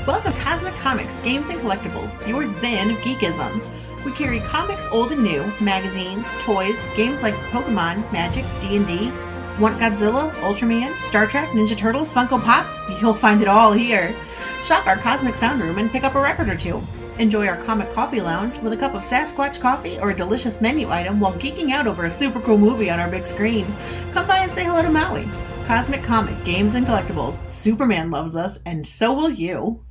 Welcome to Cosmic Comics, Games and Collectibles, your zen of geekism. We carry comics old and new, magazines, toys, games like Pokemon, Magic, D&D. Want Godzilla, Ultraman, Star Trek, Ninja Turtles, Funko Pops? You'll find it all here. Shop our Cosmic Sound Room and pick up a record or two. Enjoy our Comic Coffee Lounge with a cup of Sasquatch coffee or a delicious menu item while geeking out over a super cool movie on our big screen. Come by and say hello to Maui. Cosmic Comic, Games and Collectibles. Superman loves us, and so will you.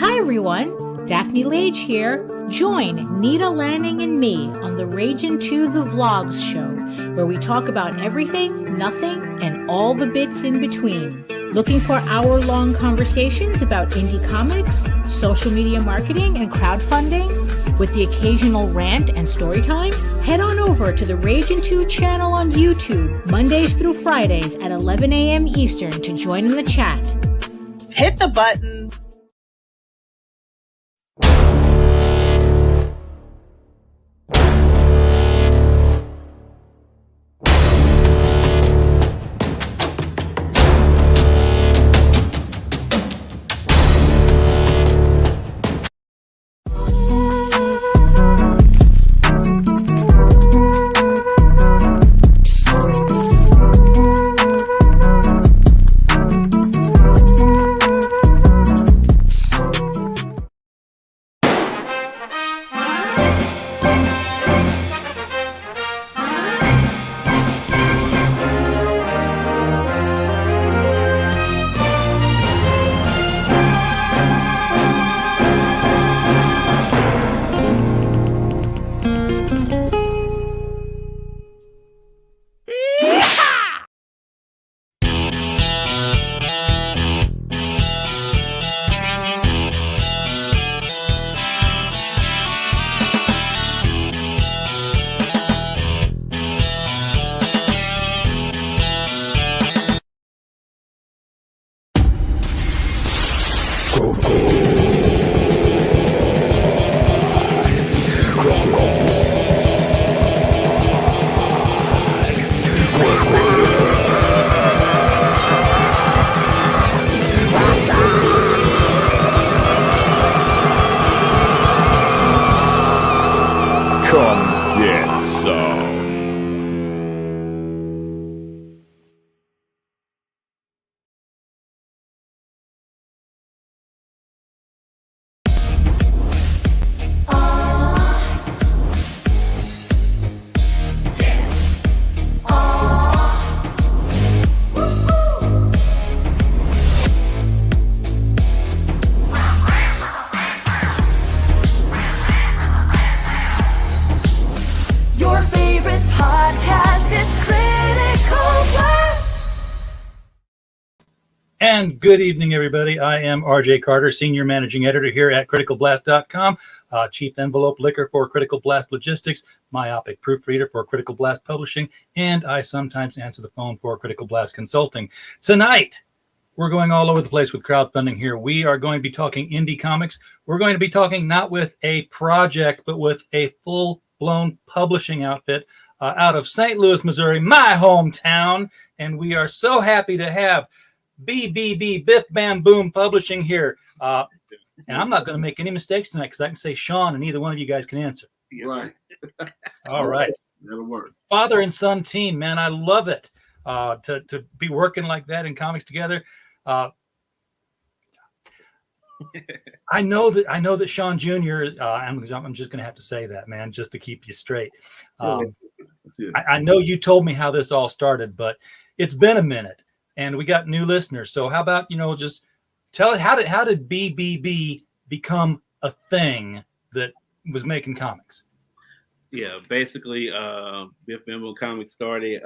Hi everyone, Daphne Lage here. Join Nita Lanning and me on the Ragin' 2 The Vlogs show, where we talk about everything, nothing, and all the bits in between. Looking for hour-long conversations about indie comics, social media marketing, and crowdfunding, with the occasional rant and story time? Head on over to the Ragin' 2 channel on YouTube, Mondays through Fridays at 11 a.m. Eastern to join in the chat. Hit the button. And good evening, everybody. I am RJ Carter, Senior Managing Editor here at CriticalBlast.com, Chief Envelope Licker for Critical Blast Logistics, Myopic Proofreader for Critical Blast Publishing, and I sometimes answer the phone for Critical Blast Consulting. Tonight, we're going all over the place with crowdfunding here. We are going to be talking indie comics. We're going to be talking not with a project, but with a full-blown publishing outfit out of St. Louis, Missouri, my hometown. And we are so happy to have BBB, Biff Bam Boom Publishing here. And I'm not going to make any mistakes tonight because I can say Sean and either one of you guys can answer. Right. All right. That'll work. Father and son team, man. I love it to be working like that in comics together. I know that Sean Jr. I'm just going to have to say that, man, just to keep you straight. I know you told me how this all started, but it's been a minute. And we got new listeners. So how about, just tell it, how did BBB become a thing that was making comics? Yeah, basically, Biff Bimbo Comics started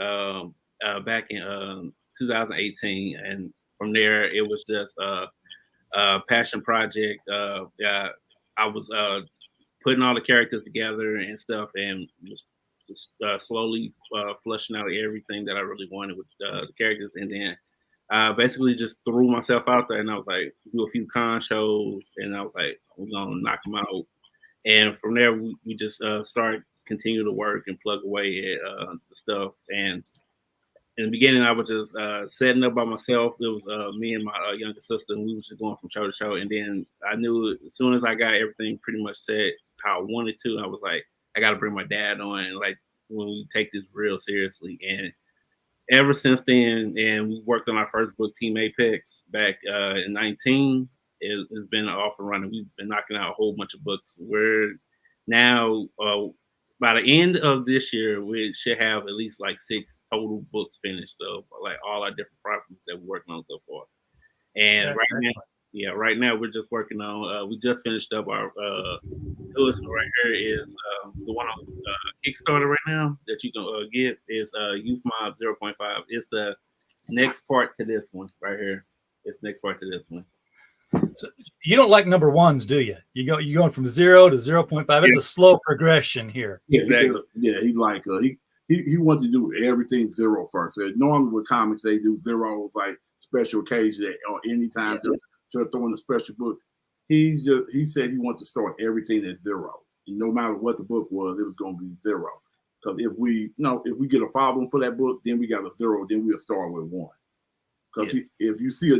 back in 2018. And from there, it was just a passion project. I was putting all the characters together and stuff and just slowly flushing out everything that I really wanted with the characters, and then basically just threw myself out there, and I was like, do a few con shows, and I was like, we're gonna knock them out. And from there, we just continue to work and plug away at the stuff. And in the beginning, I was just setting up by myself. It was me and my younger sister, and we were just going from show to show. And then I knew as soon as I got everything pretty much set how I wanted to, I was like, I got to bring my dad on, and like when we take this real seriously. And ever since then, and we worked on our first book, Team Apex, back in 19. It's been off and running. We've been knocking out a whole bunch of books. We're now by the end of this year, we should have at least like 6 total books finished of like all our different properties that we're working on so far. And That's right now we're just working on. We just finished up our newest one right here is the one on Kickstarter right now that you can get is Youth Mob 0.5. It's the next part to this one right here. It's next part to this one. So you don't like number ones, do you? You're going from 0 to 0.5. It's a slow progression here. Yeah, Exactly. He like he wanted to do everything 0 first. Normally with comics they do 0 like special occasion or anytime to throw in a special book. He said he wanted to start everything at 0. And no matter what the book was, it was going to be 0. Because if we get a following for that book, then we got a 0. Then we'll start with 1. Because if you see a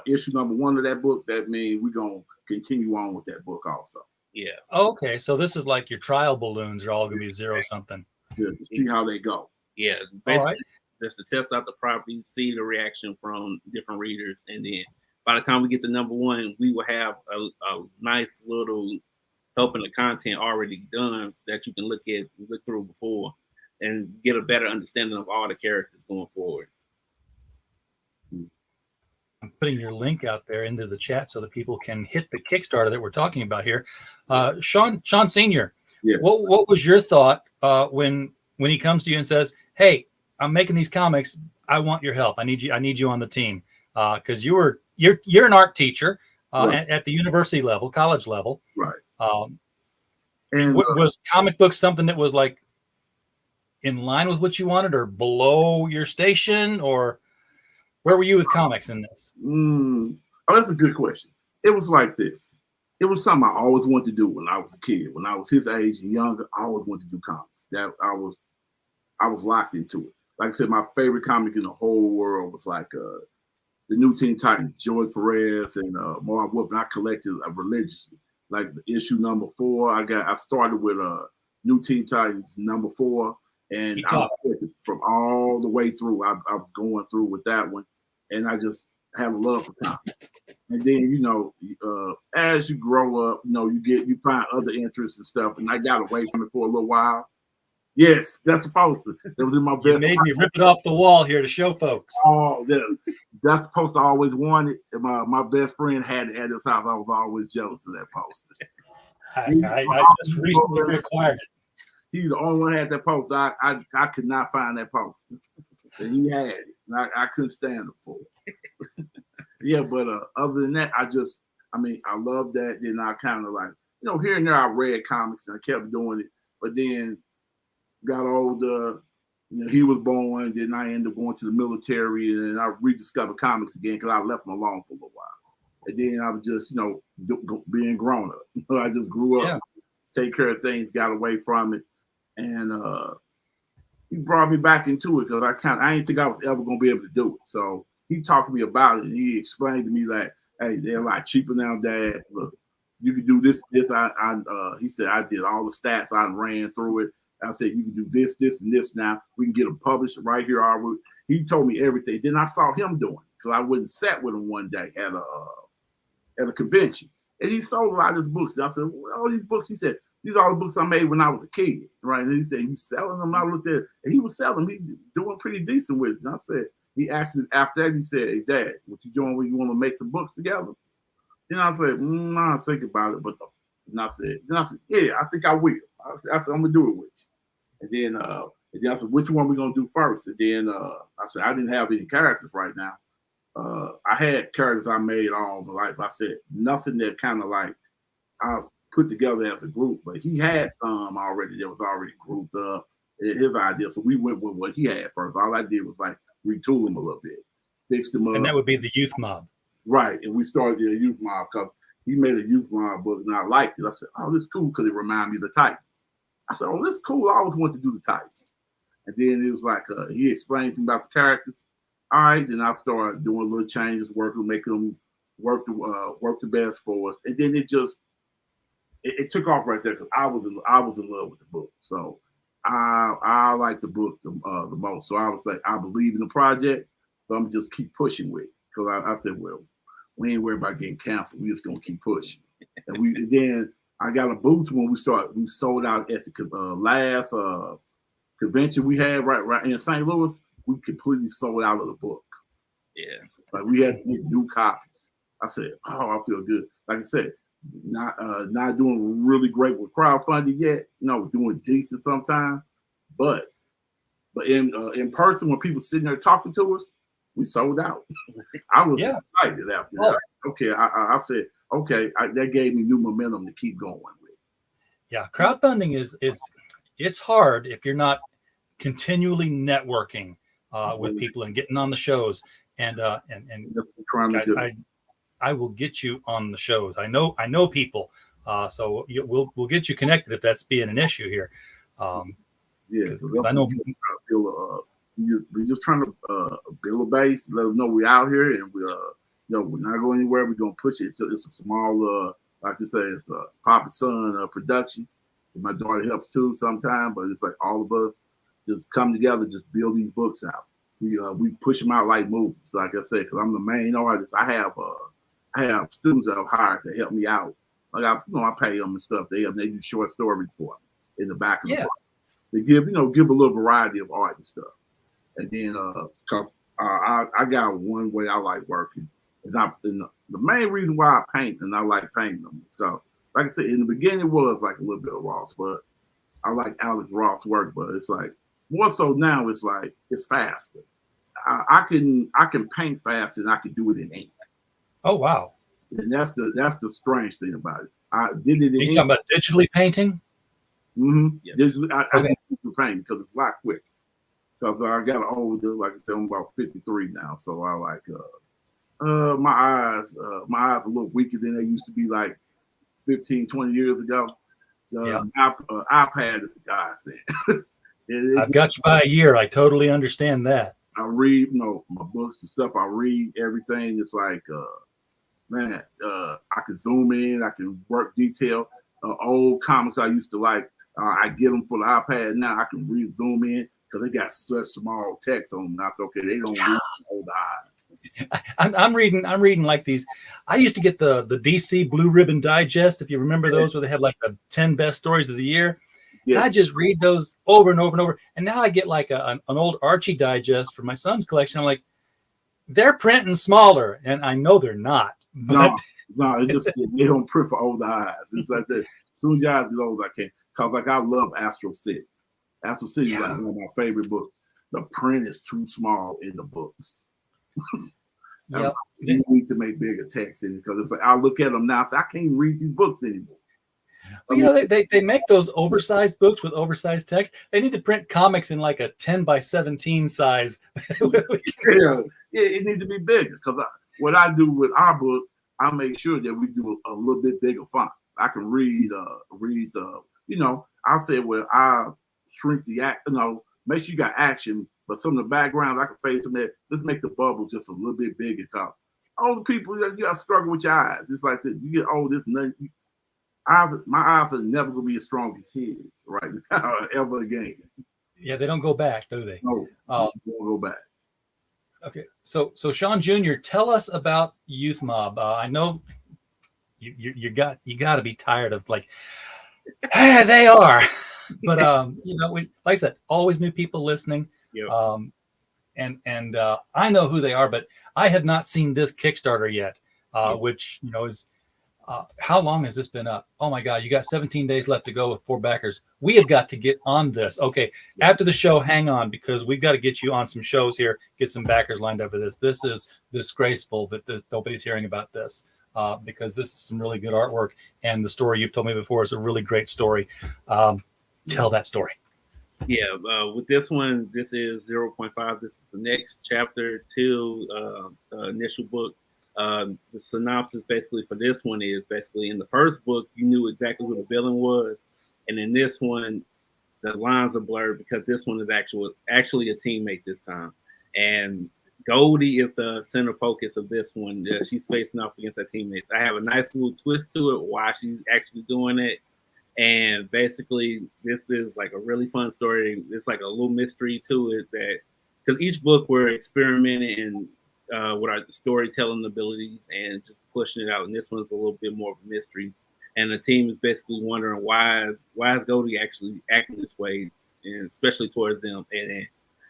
issue number 1 of that book, that means we're gonna continue on with that book also. Yeah. Okay, so this is like your trial balloons are all gonna be 0 something. To see how they go. Yeah, basically just to test out the property, see the reaction from different readers, and then by the time we get to number 1, we will have a nice little helping the content already done that you can look through before, and get a better understanding of all the characters going forward. I'm putting your link out there into the chat so that people can hit the Kickstarter that we're talking about here. Sean Senior, yes. What was your thought when he comes to you and says, "Hey, I'm making these comics. I want your help. I need you on the team." Because you're an art teacher Right. at the university level, college level. Right. And was comic books something that was like in line with what you wanted, or below your station, or where were you with comics in this? Oh, that's a good question. It was like this. It was something I always wanted to do when I was a kid. When I was his age and younger, I always wanted to do comics. That I was locked into it. Like I said, my favorite comic in the whole world was like the New Teen Titans, George Perez and Marv Wolf. And I collected religiously. Like the issue number 4, I started with New Teen Titans number 4, and I was from all the way through. I was going through with that one, and I just have a love for comics. And then as you grow up, you find other interests and stuff. And I got away from it for a little while. Yes, that's the poster. That was in my best. You made me rip it off the wall here to show folks. Oh, that's the poster I always wanted. My best friend had it at his house. I was always jealous of that poster. I just recently reacquired it. He's the only one that had that poster. I could not find that poster. And he had it. And I couldn't stand him for it. Yeah, but other than that, I love that. Then I kind of like, here and there I read comics and I kept doing it. But then got older, he was born, then I ended up going to the military, and I rediscovered comics again because I left them alone for a little while. And then I was just, being grown up. I just grew up, take care of things, got away from it. And he brought me back into it because I didn't think I was ever going to be able to do it. So he talked to me about it, and he explained to me that, hey, they're a lot cheaper now, Dad. Look, you can do this. He said, I did all the stats. I ran through it. I said, you can do this, this, and this now. We can get them published right here. He told me everything. Then I saw him doing it because I went and sat with him one day at a convention. And he sold a lot of his books. And I said, well, all these books, he said, these are all the books I made when I was a kid, right? And he said, he's selling them. I looked at it, and he was selling them. He doing pretty decent with it. And I said, he asked me after that, he said, hey, Dad, what you doing when you want to make some books together? Then I said, I'll think about it. And I said, yeah, I think I will. I said, I'm going to do it with you. And then I said, which one we going to do first? And then I said, I didn't have any characters right now. I had characters I made all my life. I said, nothing that kind of like I was put together as a group, but he had some already that was already grouped up, his idea. So we went with what he had first. All I did was like retool him a little bit, fix them up. And that would be the Youth Mob. Right. And we started the Youth Mob because he made a Youth Mob book and I liked it. I said, oh, this is cool because it reminded me of the Titans. I said, oh, this is cool. I always wanted to do the Titans. And then it was like he explained to me about the characters. All right, then I started doing little changes, working, making them work the best for us. And then it took off right there because I was in love with the book. So I like the book the most. So I was like, I believe in the project, so I'm just keep pushing with it. Because I said, well, we ain't worried about getting canceled. We just gonna keep pushing. And then I got a booth when we started. We sold out at the last convention we had right in St. Louis. We completely sold out of the book. Yeah. Like we had to get new copies. I said, oh, I feel good. Like I said, not doing really great with crowdfunding yet. Doing decent sometimes, but in person when people sitting there talking to us, we sold out. I was excited after that. Okay, I said, okay, that gave me new momentum to keep going with. Yeah, crowdfunding it's hard if you're not continually networking with people and getting on the shows and that's what I'm trying to do. I will get you on the shows. I know people, so we'll get you connected if that's being an issue here. Yeah, I know. We're just trying to build a base, let them know we're out here, and we're not going anywhere. We're gonna push it. It's a small, like you say, it's a Papa Son production. My daughter helps too sometimes, but it's like all of us just come together, just build these books out. We push them out like movies, like I said, because I'm the main artist. I have students that I've hired to help me out. Like I pay them and stuff. They do short stories for me in the back of the book. They give a little variety of art and stuff. And then because I got one way I like working, and the main reason why I paint and I like painting them is because, like I said, in the beginning it was like a little bit of Ross, but I like Alex Ross' work, but it's like more so now it's like it's faster. I can paint faster than I can do it in ink. Oh wow! And that's the strange thing about it. I did it in ink. You talking about digitally painting? Mm-hmm. Yeah. Digitally, I do paint because it's a lot quick. Because I got older, like I said, I'm about 53 now, so I like my eyes a little weaker than they used to be like 15, 20 years ago. iPad is a godsend. I've got you by a year. I totally understand that. I read, my books and stuff. I read everything. It's like, I can zoom in. I can work detail. Old comics I used to like, I get them for the iPad now. I can zoom in because they got such small text on them. That's okay. They don't read old eyes. I'm reading like these. I used to get the DC Blue Ribbon Digest, if you remember those, where they had like the 10 best stories of the year. Yeah. I just read those over and over and over. And now I get like an old Archie Digest for my son's collection. I'm like, they're printing smaller, and I know they're not. But... No, it just they don't print for older eyes. It's like that. As soon as your eyes get old, I can't. Because like I love Astro City. Astro City is like one of my favorite books. The print is too small in the books. You need to make bigger text in it because it's like I look at them now and say, I can't read these books anymore. Well, they make those oversized books with oversized text. They need to print comics in like a 10 by 17 size. It needs to be bigger because what I do with our book, I make sure that we do a little bit bigger font. I can read I'll say, well, I'll shrink the make sure you got action, but some of the backgrounds I can fade some there. Let's make the bubbles just a little bit bigger because older people, you got to struggle with your eyes. It's like this. You get old, my eyes are never going to be as strong as his right now, ever again. Yeah, they don't go back, do they? No, they don't go back. Okay, so Sean Jr., tell us about Youth Mob. I know you got to be tired of like, they are, but like I said, always new people listening. Yep. And I know who they are, but I have not seen this Kickstarter yet, which is. How long has this been up? Oh my God, you got 17 days left to go with 4 backers. We have got to get on this. Okay, after the show, hang on, because we've got to get you on some shows here, get some backers lined up for this. This is disgraceful that nobody's hearing about this because this is some really good artwork. And the story you've told me before is a really great story. Tell that story. Yeah, with this one, this is 0.5. This is the next chapter to the initial book. The synopsis basically for this one is basically in the first book, you knew exactly who the villain was. And in this one, the lines are blurred because this one is actually a teammate this time, and Goldie is the center focus of this one. She's facing off against her teammates. I have a nice little twist to it why she's actually doing it. And basically, this is like a really fun story. It's like a little mystery to it that because each book we're experimenting with our storytelling abilities and just pushing it out. And this one's a little bit more of a mystery. And the team is basically wondering why is Goldie actually acting this way, and especially towards them. And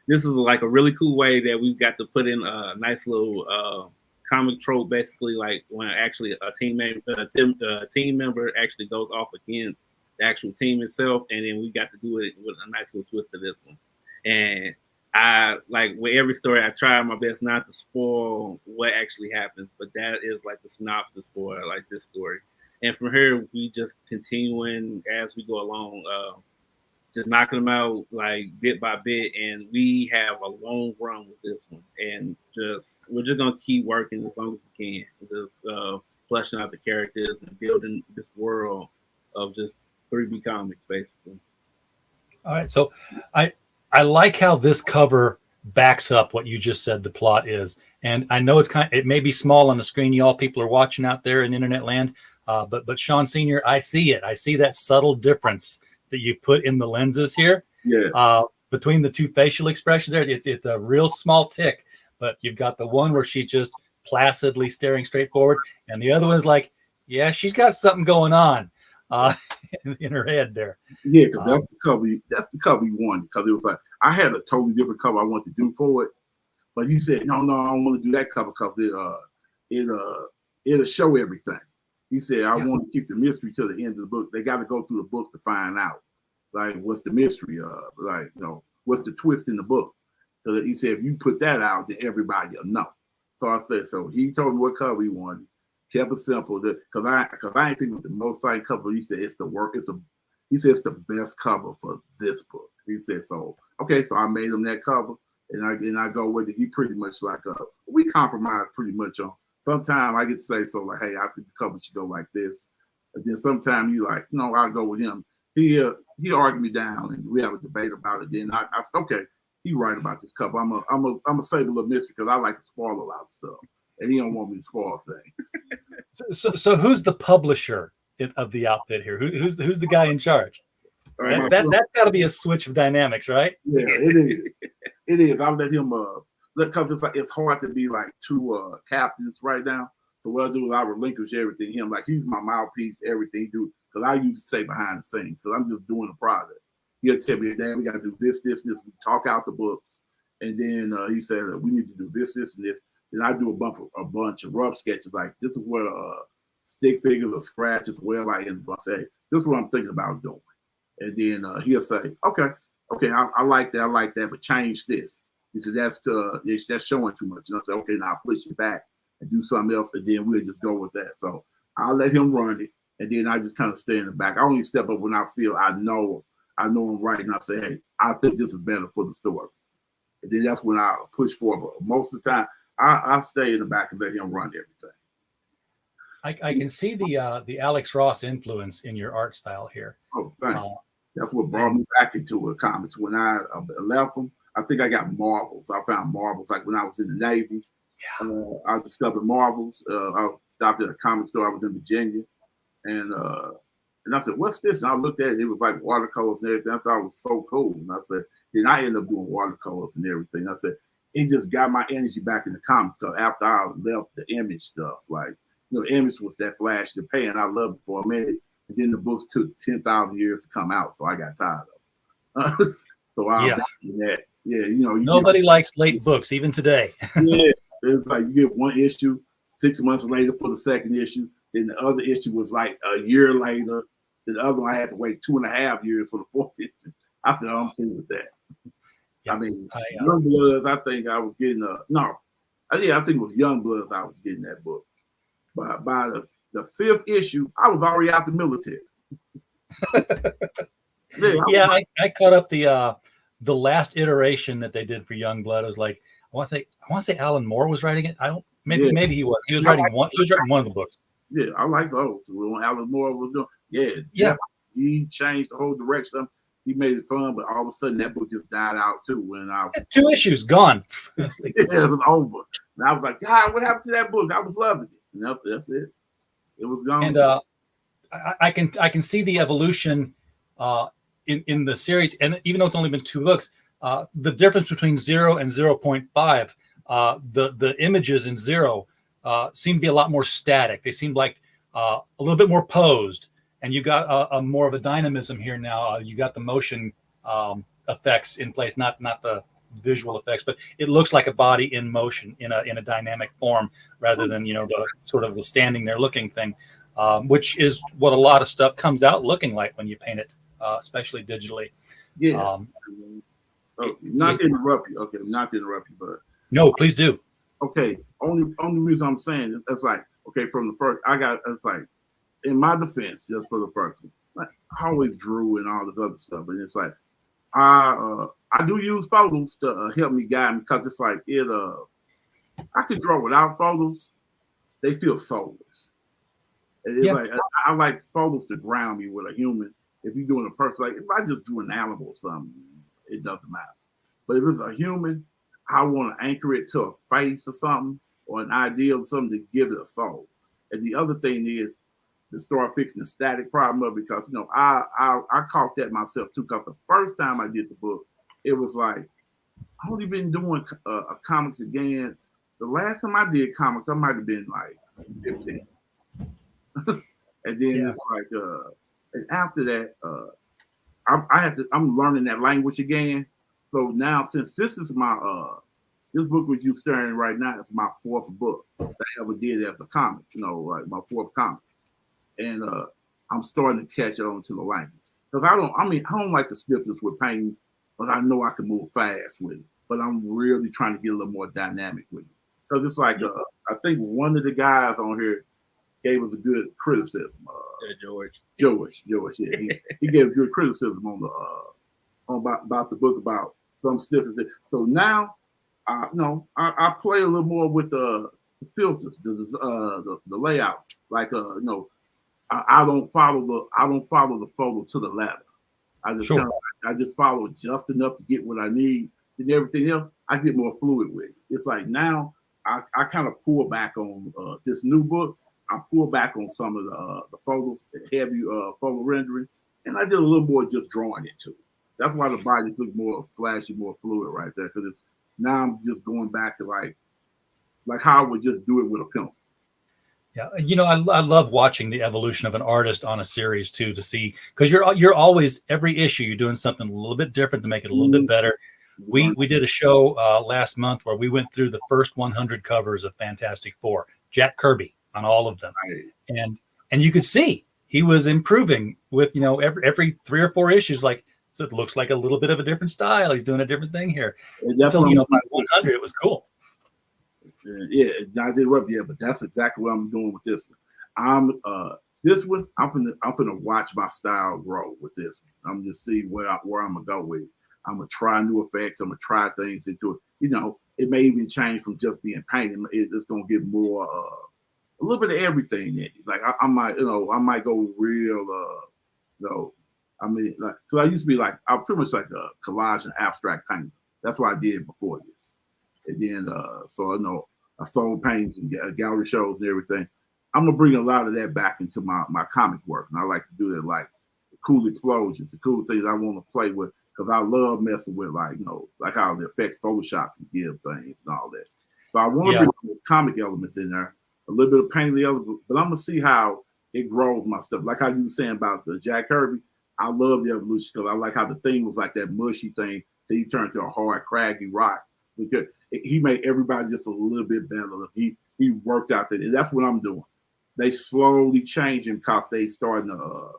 this is like a really cool way that we've got to put in a nice little comic trope, basically like when actually a team member actually goes off against the actual team itself, and then we got to do it with a nice little twist to this one. And I like with every story, I try my best not to spoil what actually happens, but that is like the synopsis for like this story. And from here, we just continuing as we go along. Just knocking them out like bit by bit, and we have a long run with this one. And we're just gonna keep working as long as we can, just fleshing out the characters and building this world of just 3B comics, basically. All right, so I like how this cover backs up what you just said the plot is, and I know it may be small on the screen, y'all people are watching out there in internet land, but Sean Senior, I see it. I see that subtle difference that you put in the lenses here. Yeah. Between the two facial expressions there, it's a real small tick, but you've got the one where she's just placidly staring straight forward, and the other one's like, yeah, she's got something going on in her head there. Yeah, because that's the cover. That's the cover you wanted, because it was like I had a totally different cover I wanted to do for it, but he said, no, I don't want to do that cover because it'll show everything. He said, I want to keep the mystery to the end of the book. They got to go through the book to find out, like, what's the mystery of, like, what's the twist in the book. So he said, if you put that out, then everybody will know. So I said, so he told me what cover he wanted, kept it simple, because I ain't thinking with the most signed cover. He said it's the best cover for this book. He said, so okay, so I made him that cover, and I go with it. He pretty much like we compromise pretty much on. Sometimes I get to say, so like, hey, I think the cover should go like this. And then sometimes you like, no, I'll go with him. He argued me down, and we have a debate about it. Then I said, okay, he right about this cover. I'm a save a little mystery because I like to spoil a lot of stuff, and he don't want me to spoil things. So who's the publisher of the outfit here? Who's the guy in charge? Right, that's got to be a switch of dynamics, right? Yeah, it is. It is. I'll let him because it's hard to be like two captains right now. So what I do is I relinquish everything to him. Like, he's my mouthpiece, everything he do. Because I used to say behind the scenes, because I'm just doing the product. He'll tell me, Dad, we got to do this, this, this. We talk out the books. And then he said, we need to do this, this, and this. Then I do a bunch of rough sketches. Like, this is where stick figures or scratches, wherever I end up. I say, this is what I'm thinking about doing. And then he'll say, okay, I like that, but change this. He said, that's showing too much. And I said, okay, now I'll push it back and do something else, and then we'll just go with that. So I'll let him run it, and then I just kind of stay in the back. I only step up when I feel I know him right, and I say, hey, I think this is better for the story. And then that's when I push forward. But most of the time, I stay in the back and let him run everything. I can see the Alex Ross influence in your art style here. Oh, thank you. That's what brought me back into comics. When I left them, I think I got Marvels. I found Marvels like when I was in the Navy. Yeah. I discovered Marvels. I stopped at a comic store. I was in Virginia, and I said, "What's this?" And I looked at it. It was like watercolors and everything. I thought it was so cool. And I said, then I ended up doing watercolors and everything. I said, it just got my energy back in the comics, because after I left the Image stuff, like, Image was that flash to pay, and I loved it for a minute. And then the books took 10,000 years to come out, so I got tired of it. So I back in that. Yeah, nobody likes late books, even today. Yeah, it's like you get one issue 6 months later for the second issue. Then the other issue was like a year later. The other one I had to wait 2.5 years for the fourth issue. I said, I'm through with that. Yeah, I mean, Youngbloods, I think I was getting I think it was Youngbloods I was getting that book. But by the fifth issue, I was already out the military. I caught up the last iteration that they did for Youngblood. It was like, I want to say Alan Moore was writing it. Maybe he was. He was writing one of the books. Yeah, I like those. When Alan Moore was doing, he changed the whole direction. he made it fun, but all of a sudden that book just died out too. When I was 2 issues gone. it was over, and I was like, God, what happened to that book? I was loving it, and that's it. It was gone. And I can see the evolution in the series, and even though it's only been 2 books, the difference between 0 and 0.5, the images in 0 seem to be a lot more static. They seem like a little bit more posed, and you got a more of a dynamism here now. You got the motion effects in place, not the visual effects, but it looks like a body in motion in a dynamic form rather than the sort of the standing there looking thing, which is what a lot of stuff comes out looking like when you paint it, especially digitally. Yeah. Not to interrupt you. Okay, not to interrupt you, but no, please do. Okay, only reason I'm saying is that's like, okay, from the first, it's like, in my defense, just for the first one, like, I always drew and all this other stuff, and it's like, I do use photos to help me guide me, because it's like I could draw without photos. They feel soulless. It's like I like photos to ground me with a human. If you're doing a person, like if I just do an animal or something, it doesn't matter. But if it's a human, I want to anchor it to a face or something, or an idea of something to give it a soul. And the other thing is to start fixing the static problem of, because I caught that myself too. Because the first time I did the book, it was like I only been doing comics again. The last time I did comics, I might have been like 15, and then it's like, and after that, I'm learning that language again. So now, since this is my this book with you staring right now is my 4th book that I ever did as a comic, like my 4th comic, and I'm starting to catch on to the language, because I don't like the stiffness with painting, but I know I can move fast with it. But I'm really trying to get a little more dynamic with it, because it's like I think one of the guys on here gave us a good criticism. George, yeah, he gave good criticism on about the book, about some stiffness. So now, I play a little more with the filters, the layouts. Like I don't follow the photo to the letter. I just follow just enough to get what I need, and everything else I get more fluid with. It's like now I kind of pull back on this new book. I pull back on some of the photos, the heavy photo rendering, and I did a little more just drawing it too. That's why the bodies look more flashy, more fluid right there. Because now I'm just going back to like how I would just do it with a pencil. Yeah, I love watching the evolution of an artist on a series too, to see, because you're always, every issue you're doing something a little bit different to make it a little bit better. We did a show last month where we went through the first 100 covers of Fantastic Four, Jack Kirby on all of them, and you could see he was improving with every 3 or 4 issues. Like, so it looks like a little bit of a different style. He's doing a different thing here. So by 100, it was cool. Yeah, I did rub. Yeah, but that's exactly what I'm doing with this one. This one, I'm gonna watch my style grow with this one. I'm just see where I'm gonna go with it. I'm gonna try new effects. I'm gonna try things into it. It may even change from just being painted. It's gonna get more, a little bit of everything in it. Like I might go real, like, cause I used to be like, I'm pretty much like a collage and abstract painter. That's what I did before this. And then, so I sold paintings and gallery shows and everything. I'm gonna bring a lot of that back into my comic work, and I like to do that, like the cool explosions, the cool things I want to play with, because I love messing with like how the effects Photoshop can give things and all that. So I want to bring those comic elements in there, a little bit of painting the other, but I'm gonna see how it grows my stuff. Like how you were saying about the Jack Kirby, I love the evolution, because I like how the thing was like that mushy thing, till he turned to a hard, craggy rock. Because he made everybody just a little bit better. He worked out that, and that's what I'm doing. They slowly changing because they starting to.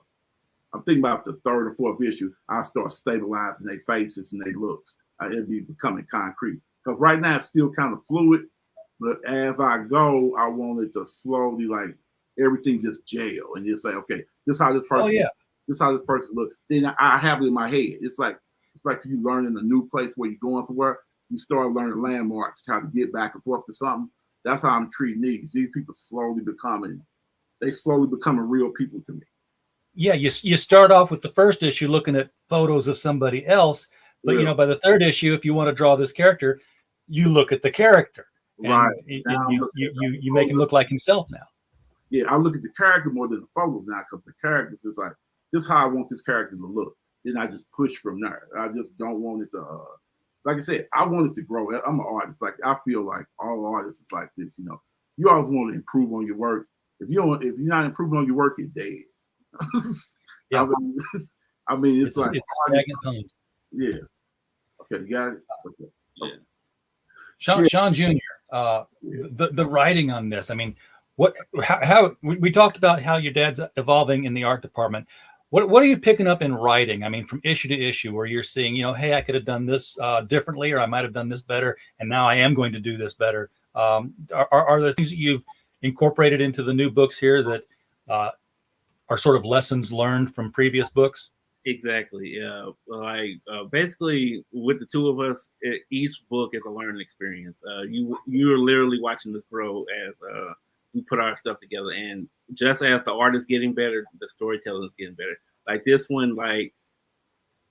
I'm thinking about the 3rd or 4th issue. I start stabilizing their faces and their looks. It'll be becoming concrete. Because right now it's still kind of fluid, but as I go, I want it to slowly, like, everything just gel and just say, okay, this is how this person. Oh, yeah. This is how this person looks. Then I have it in my head. It's like you learn in a new place where you're going somewhere. You start learning landmarks, how to get back and forth to something. That's how I'm treating these. These people slowly becoming real people to me. yeah, you start off with the first issue looking at photos of somebody else, but Yeah. by the third issue, if you want to draw this character, you look at the character, Right. and Now I'm looking you make him look like himself now. Yeah, I look at the character more than the photos now, because the characters is like, this is how I want this character to look. Then I just push from there. I just don't want it to, like I said, I want it to grow. I'm an artist. Like, I feel like all artists is like this. You know, you always want to improve on your work. If you're not improving on your work, you're dead. Yeah. I mean, it's It's like a stagnant pond. yeah. Okay, you got it. Okay. Yeah. Sean Jr. The writing on this. I mean, how we talked about how your dad's evolving in the art department. What are you picking up in writing? I mean, from issue to issue, where you're seeing, hey, I could have done this differently, or I might have done this better, and now I am going to do this better. Are there things that you've incorporated into the new books here that are sort of lessons learned from previous books? Exactly. Yeah. Basically, with the two of us, each book is a learning experience. You're literally watching this grow as we put our stuff together, and just as the art is getting better, the storytelling is getting better. Like this one, like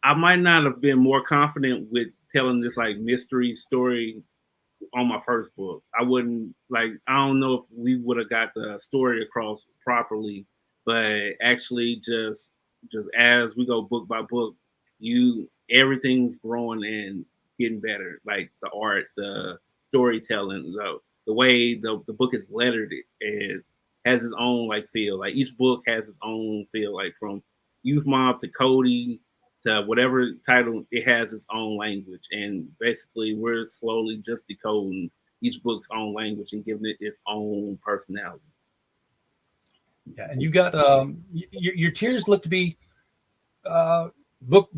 I might not have been more confident with telling this like mystery story on my first book. I don't know if we would have got the story across properly, but actually just as we go book by book, everything's growing and getting better. Like the art, the storytelling, the way the book is lettered, it has its own like feel. Like each book has its own feel. Like from Youth Mob to Cody to whatever title, it has its own language. And basically, we're slowly just decoding each book's own language and giving it its own personality. Yeah, and you got your tiers look to be book.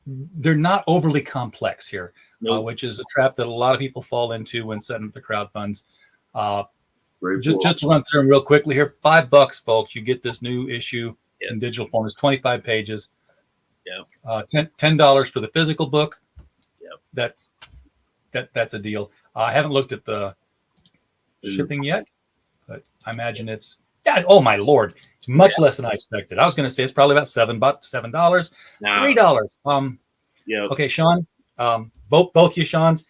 They're not overly complex here, Nope. which is a trap that a lot of people fall into when setting up the crowd funds. Just to run through them real quickly here, $5, folks. You get this new issue in digital form. It's 25 pages. Yeah. $10 for the physical book. Yep. That's a deal. I haven't looked at the shipping yet, but I imagine it's oh my Lord, it's much less than I expected. I was going to say it's probably about $7, $3. Yeah. Okay, Sean. Both you Sean's.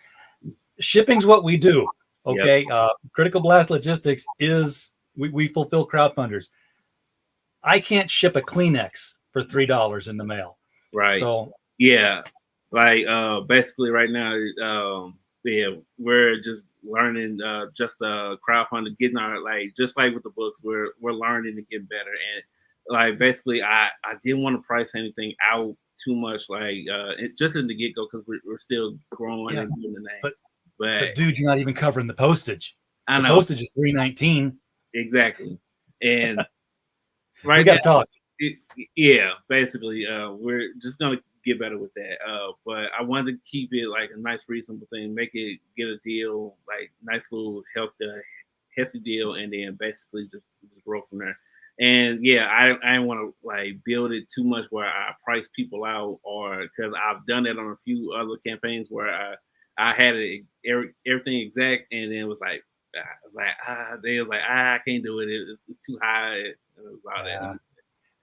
Shipping's what we do. Okay. Yep. Critical Blast Logistics is we fulfill crowdfunders. I can't ship a Kleenex for $3 in the mail. Right. So yeah, like basically right now, we're just learning just crowdfunding, getting our just like with the books, we're learning to get better. And like basically I didn't want to price anything out too much, just in the get-go, because we're still growing and doing the name. But dude, you're not even covering the postage. I know. The postage is $3.19. Exactly. And we got to talk. Yeah, basically, we're just gonna get better with that. But I wanted to keep it like a nice, reasonable thing, make it get a deal, like nice little hefty deal, and then basically just grow from there. And yeah, I didn't want to like build it too much where I price people out, or because I've done that on a few other campaigns where I had it everything exact, and then it was like I can't do it. It's too high. It was all that.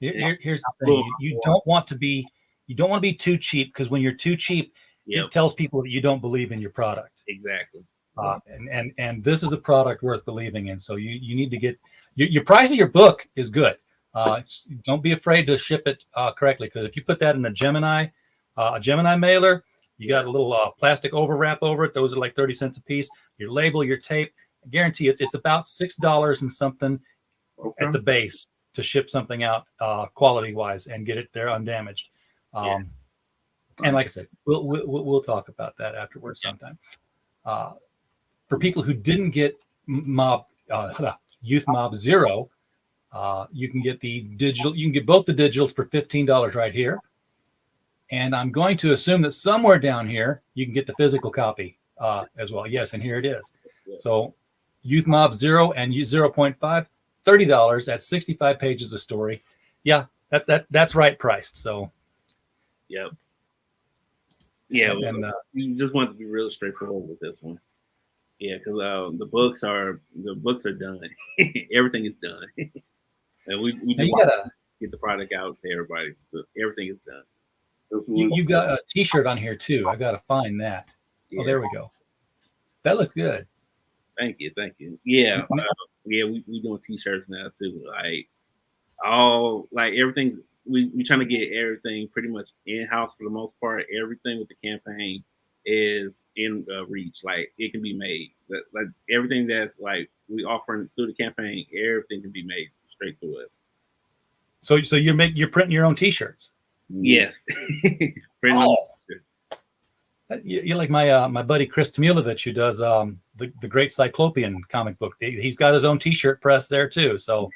Here's the thing: you don't want to be too cheap, because when you're too cheap, it tells people that you don't believe in your product. Exactly. And this is a product worth believing in. So you need to get your price of your book is good. Don't be afraid to ship it correctly, because if you put that in a Gemini mailer, you got a little plastic overwrap over it. Those are like 30 cents a piece. Your label, your tape, I guarantee it's about $6 and something at the base to ship something out quality wise and get it there undamaged. And like I said, we'll talk about that afterwards sometime. For people who didn't get Youth Mob Zero, you can get the digital. You can get both the digitals for $15 right here. And I'm going to assume that somewhere down here you can get the physical copy as well. Yes, and here it is. So Youth Mob Zero and 0.5, $30. That's 65 pages of story. Yeah, that's right priced. So, yep. Yeah, and you just want to be real straightforward with this one. Yeah, because the books are done. Everything is done. And we get the product out to everybody. But everything is done. You got a T-shirt on here too. I gotta find that. Yeah. Oh, there we go. That looks good. Thank you. Yeah, yeah. We doing T-shirts now too. Like everything's we trying to get everything pretty much in house for the most part. Everything with the campaign is in reach. Like it can be made. Like everything that's like we offering through the campaign, everything can be made straight to us. So you're printing your own T-shirts. Yes. Oh. You're like my buddy Chris Tomilovich, who does the Great Cyclopean comic book. He's got his own T-shirt press there too. So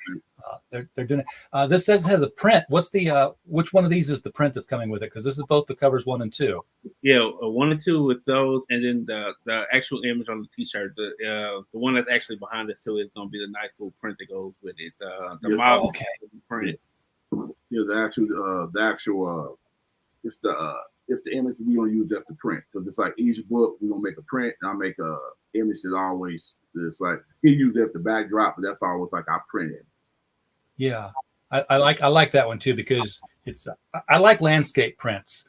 they're doing it. This has a print. What's the which one of these is the print that's coming with it? Because this is both the covers 1 and 2. Yeah, 1 and 2 with those, and then the actual image on the T-shirt. The one that's actually behind us too is going to be the nice little print that goes with it. The model print. Yeah, the actual it's the image we gonna use as the print, because it's like each book we're gonna make a print, and I make a image that always it's like he uses as the backdrop, but that's always like I print it. Yeah, I like that one too, because it's I like landscape prints.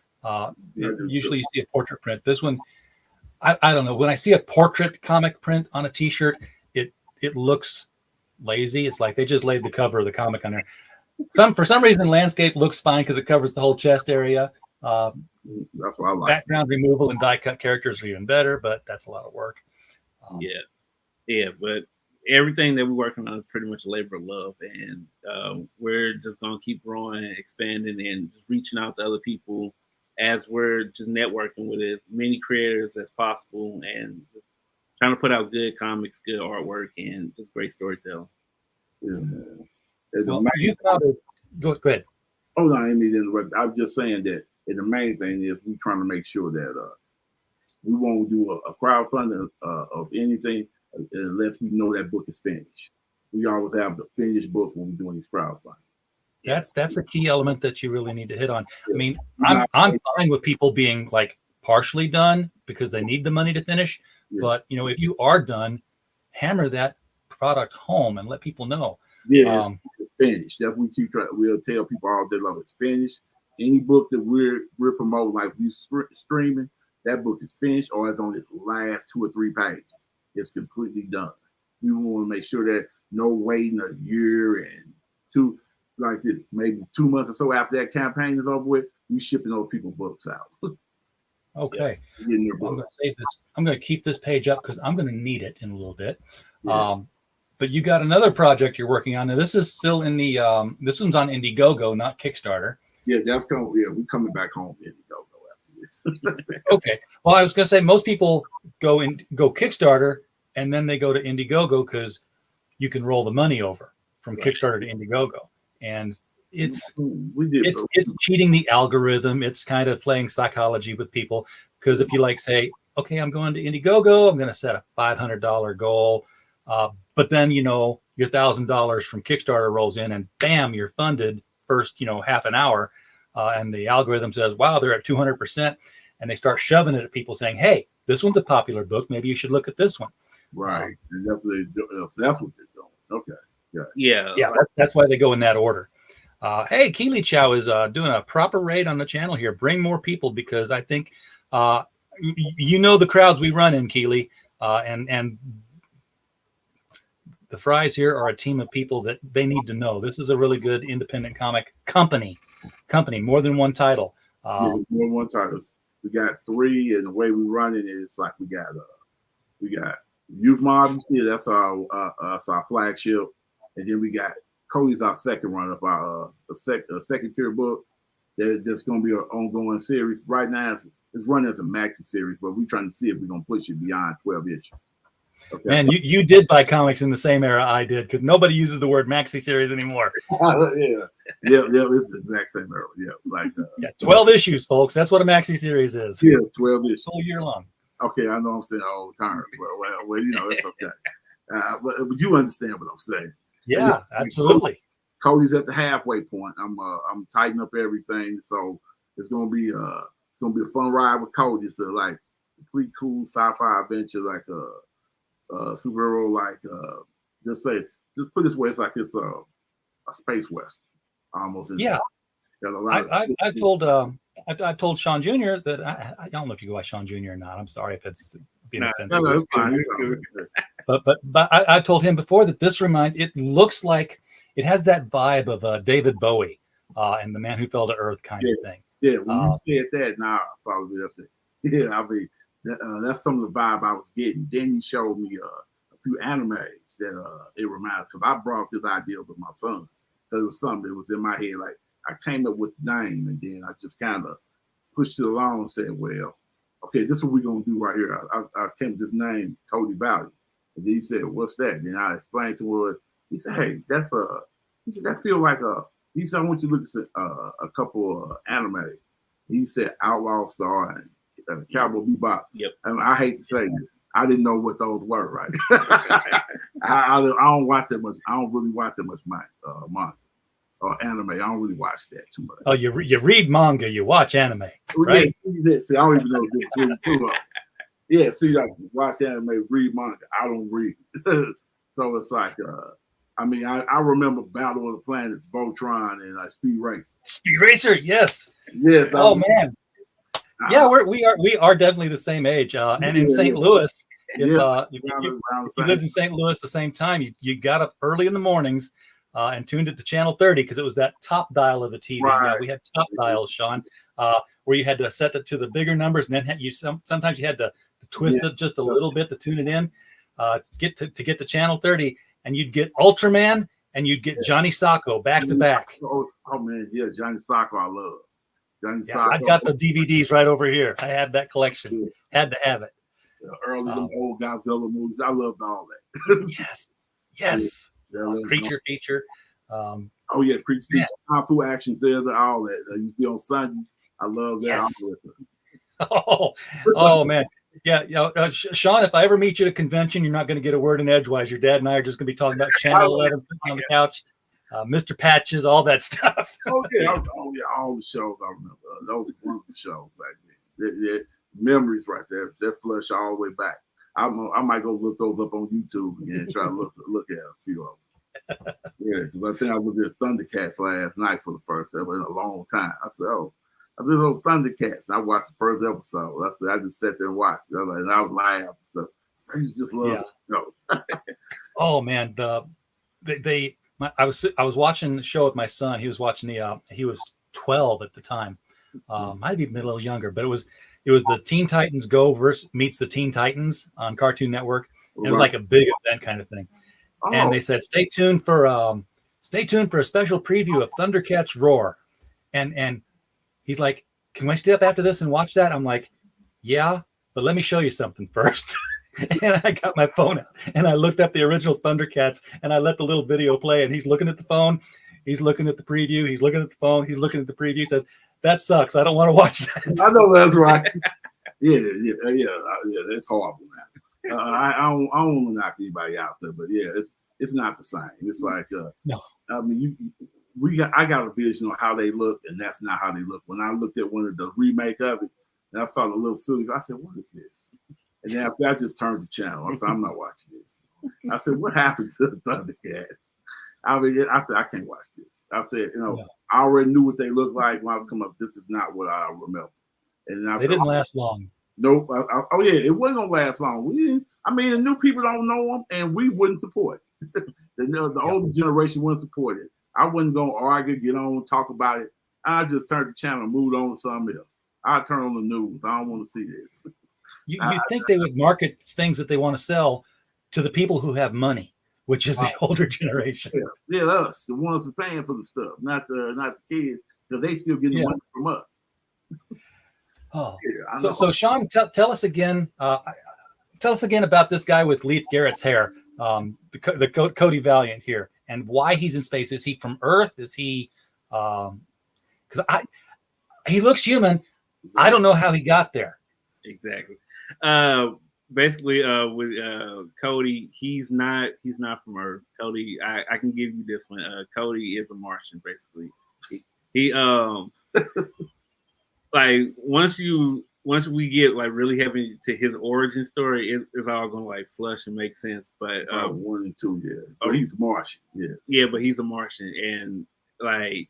Usually you see a portrait print. This one, I don't know. When I see a portrait comic print on a T-shirt, it looks lazy. It's like they just laid the cover of the comic on there. For some reason, landscape looks fine because it covers the whole chest area. That's what I like. Background removal and die cut characters are even better, but that's a lot of work. Yeah, but everything that we're working on is pretty much a labor of love, and we're just gonna keep growing, expanding, and just reaching out to other people as we're just networking with as many creators as possible, and just trying to put out good comics, good artwork, and just great storytelling. Yeah. Well, go ahead. Oh no, I didn't mean to interrupt. I'm just saying that, and the main thing is we trying to make sure that we won't do a crowdfunding of anything unless we know that book is finished. We always have the finished book when we're doing these crowdfunding. That's a key element that you really need to hit on. I mean, I'm fine with people being like partially done because they need the money to finish. Yeah. But if you are done, hammer that product home and let people know. Yeah, it's finished. That's what we keep trying. We'll tell people all day long it's finished. Any book that we're promoting, like we streaming, that book is finished or it's on its last 2 or 3 pages. It's completely done. We want to make sure that no waiting a year and 2, like this, maybe 2 months or so after that campaign is over with, we shipping those people books out. Okay. I'm going to save this. I'm going to keep this page up because I'm going to need it in a little bit. Yeah. But you got another project you're working on. Now this is still in the this one's on Indiegogo, not Kickstarter. Yeah, that's coming. Yeah, we're coming back home to Indiegogo after this. Okay. Well, I was going to say most people go Kickstarter and then they go to Indiegogo because you can roll the money over from Kickstarter to Indiegogo, and it's cheating the algorithm. It's kind of playing psychology with people because if you say, okay, I'm going to Indiegogo, I'm going to set a $500 goal. But then, your $1,000 from Kickstarter rolls in and bam, you're funded first, half an hour. And the algorithm says, wow, they're at 200%. And they start shoving it at people saying, hey, this one's a popular book. Maybe you should look at this one. Right. And that's what they're doing. Okay. Yeah. That's why they go in that order. Hey, Keely Chow is doing a proper raid on the channel here. Bring more people because I think, the crowds we run in, Keely, and the Fries here are a team of people that they need to know. This is a really good independent comic company, more than one title. More than one title. We got 3, and the way we run it is like we got Youth Mob. You see, that's our flagship, and then we got Cody's our second run-up, our second tier book. That's going to be an ongoing series. Right now, it's running as a maxi series, but we're trying to see if we're going to push it beyond 12 issues. Okay. Man, you did buy comics in the same era I did because nobody uses the word maxi series anymore. Yeah, it's the exact same era. Yeah, 12 issues, folks. That's what a maxi series is. Yeah, 12 issues. All year long. Okay, I know I'm saying all the time. Well, it's okay. But you understand what I'm saying. Yeah, absolutely. Cody's at the halfway point. I'm tightening up everything, so it's gonna be a fun ride with Cody. It's a complete cool sci-fi adventure, like a superhero, just put it this way, it's like it's a space western. almost. Yeah, Got a lot I told Sean Jr. that I don't know if you go by Sean Jr. or not. I'm sorry if it's being offensive. No, it's fine. But I told him before that this it looks like it has that vibe of David Bowie and The Man Who Fell to Earth kind of thing. Yeah, when you said that, now I followed it up. Yeah, I mean, that's some of the vibe I was getting. Then he showed me a few animes that it reminds, because I brought this idea with my son, because it was something that was in my head. Like, I came up with the name, and then I just kind of pushed it along and said, well, okay, this is what we're going to do right here. I came with this name, Cody Valley. And then he said, what's that? Then I explained to him. He said, hey, he said, that feel like he said, I want you to look at a couple of anime. He said, Outlaw Star and Cowboy Bebop. Yep. And I hate to say this, I didn't know what those were, right? I don't watch that much. I don't really watch that much manga or anime. I don't really watch that too much. Oh, you read manga, you watch anime, right? Yeah, see, I don't even know the two. Yeah, see, like watch anime, read manga. I don't read. So it's like, I mean, I remember Battle of the Planets, Voltron, and Speed Racer. Speed Racer, yes. Yes. Oh man. Yeah, we are definitely the same age. And in St. Louis, if you lived in St. Louis the same time, you got up early in the mornings and tuned it to channel 30 because it was that top dial of the TV. Right. Yeah, we had top dials, Sean, where you had to set it to the bigger numbers, and then sometimes you had to twist it just a little bit to tune it in, get to channel 30, and you'd get Ultraman and you'd get Johnny Sacco back to back. Oh man, yeah, Johnny Sacco, I love. Johnny Sacco. I got the DVDs right over here. I had that collection. Yeah. Had to have it. Early old Godzilla movies, I loved all that. Yes. Creature feature. Creature feature, Kung Fu Action Theater, all that. Used to be on Sundays. I love that. Yes. Oh man. Yeah. Sean, if I ever meet you at a convention, you're not going to get a word in edgewise. Your dad and I are just going to be talking about Channel 11 on the couch, Mr. Patches, all that stuff. All the shows I remember. Those wonderful shows back then. Memories right there. That flush all the way back. I might go look those up on YouTube again and try to look at a few of them. Yeah, because I think I looked at Thundercats last night for the first time in a long time. I said, I did those Thundercats. And I watched the first episode. I just sat there and watched it. And I was laughing and stuff. So I just love it. Oh man, I was watching the show with my son. He was watching he was 12 at the time. Might be a little younger, but it was the Teen Titans Go meets the Teen Titans on Cartoon Network. It was like a big event kind of thing. And they said, stay tuned for a special preview of Thundercats Roar. And he's like, can I stay up after this and watch that? I'm like, yeah, but let me show you something first. And I got my phone out and I looked up the original Thundercats and I let the little video play, and he's looking at the phone. He's looking at the preview. He's looking at the phone. He's looking at the preview. He says, that sucks. I don't want to watch that. I know that's right. Yeah. That's horrible, man. I don't want to knock anybody out there, but yeah, it's not the same. It's like, no. I mean, I got a vision on how they look, and that's not how they look. When I looked at one of the remake of it, and I saw the little silly, I said, what is this? And then after I just turned the channel, I said, I'm not watching this. I said, what happened to the Thundercats? I said, I can't watch this. I said, I already knew what they looked like when I was coming up. This is not what I remember. And they didn't last long. Nope. It wasn't gonna last long. The new people don't know them, and we wouldn't support it. the older generation wouldn't support it. I wasn't gonna argue, get on, talk about it. I just turned the channel and moved on to something else. I turn on the news. I don't want to see this. You think they would market things that they want to sell to the people who have money, which is the older generation. Yeah, us, the ones who paying for the stuff, not the kids, because they still getting money from us. So Sean, tell us again. Tell us again about this guy with Leif Garrett's hair, the Cody Valiant here, and why he's in space. Is he from Earth? Is he? Because he looks human. I don't know how he got there. Exactly. Basically, with Cody, he's not from Earth. Cody, I can give you this one. Cody is a Martian, basically. He like once we get like really heavy to his origin story, it's all gonna like flush and make sense. But 1 and 2, yeah. But he's Martian, yeah. Yeah, but he's a Martian, and like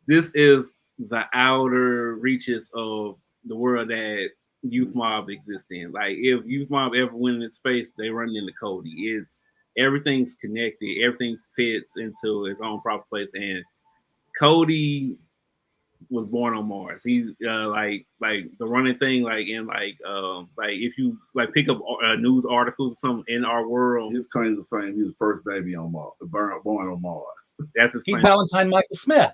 this is the outer reaches of the world that Youth Mob exists in. Like if Youth Mob ever went into space, they run into Cody. It's everything's connected, everything fits into its own proper place. And Cody was born on Mars. He's like the running thing, like if you like pick up news articles or something in our world. His claim to fame, he was the first baby on Mars, born on Mars. That's his He's claim. Valentine Michael Smith.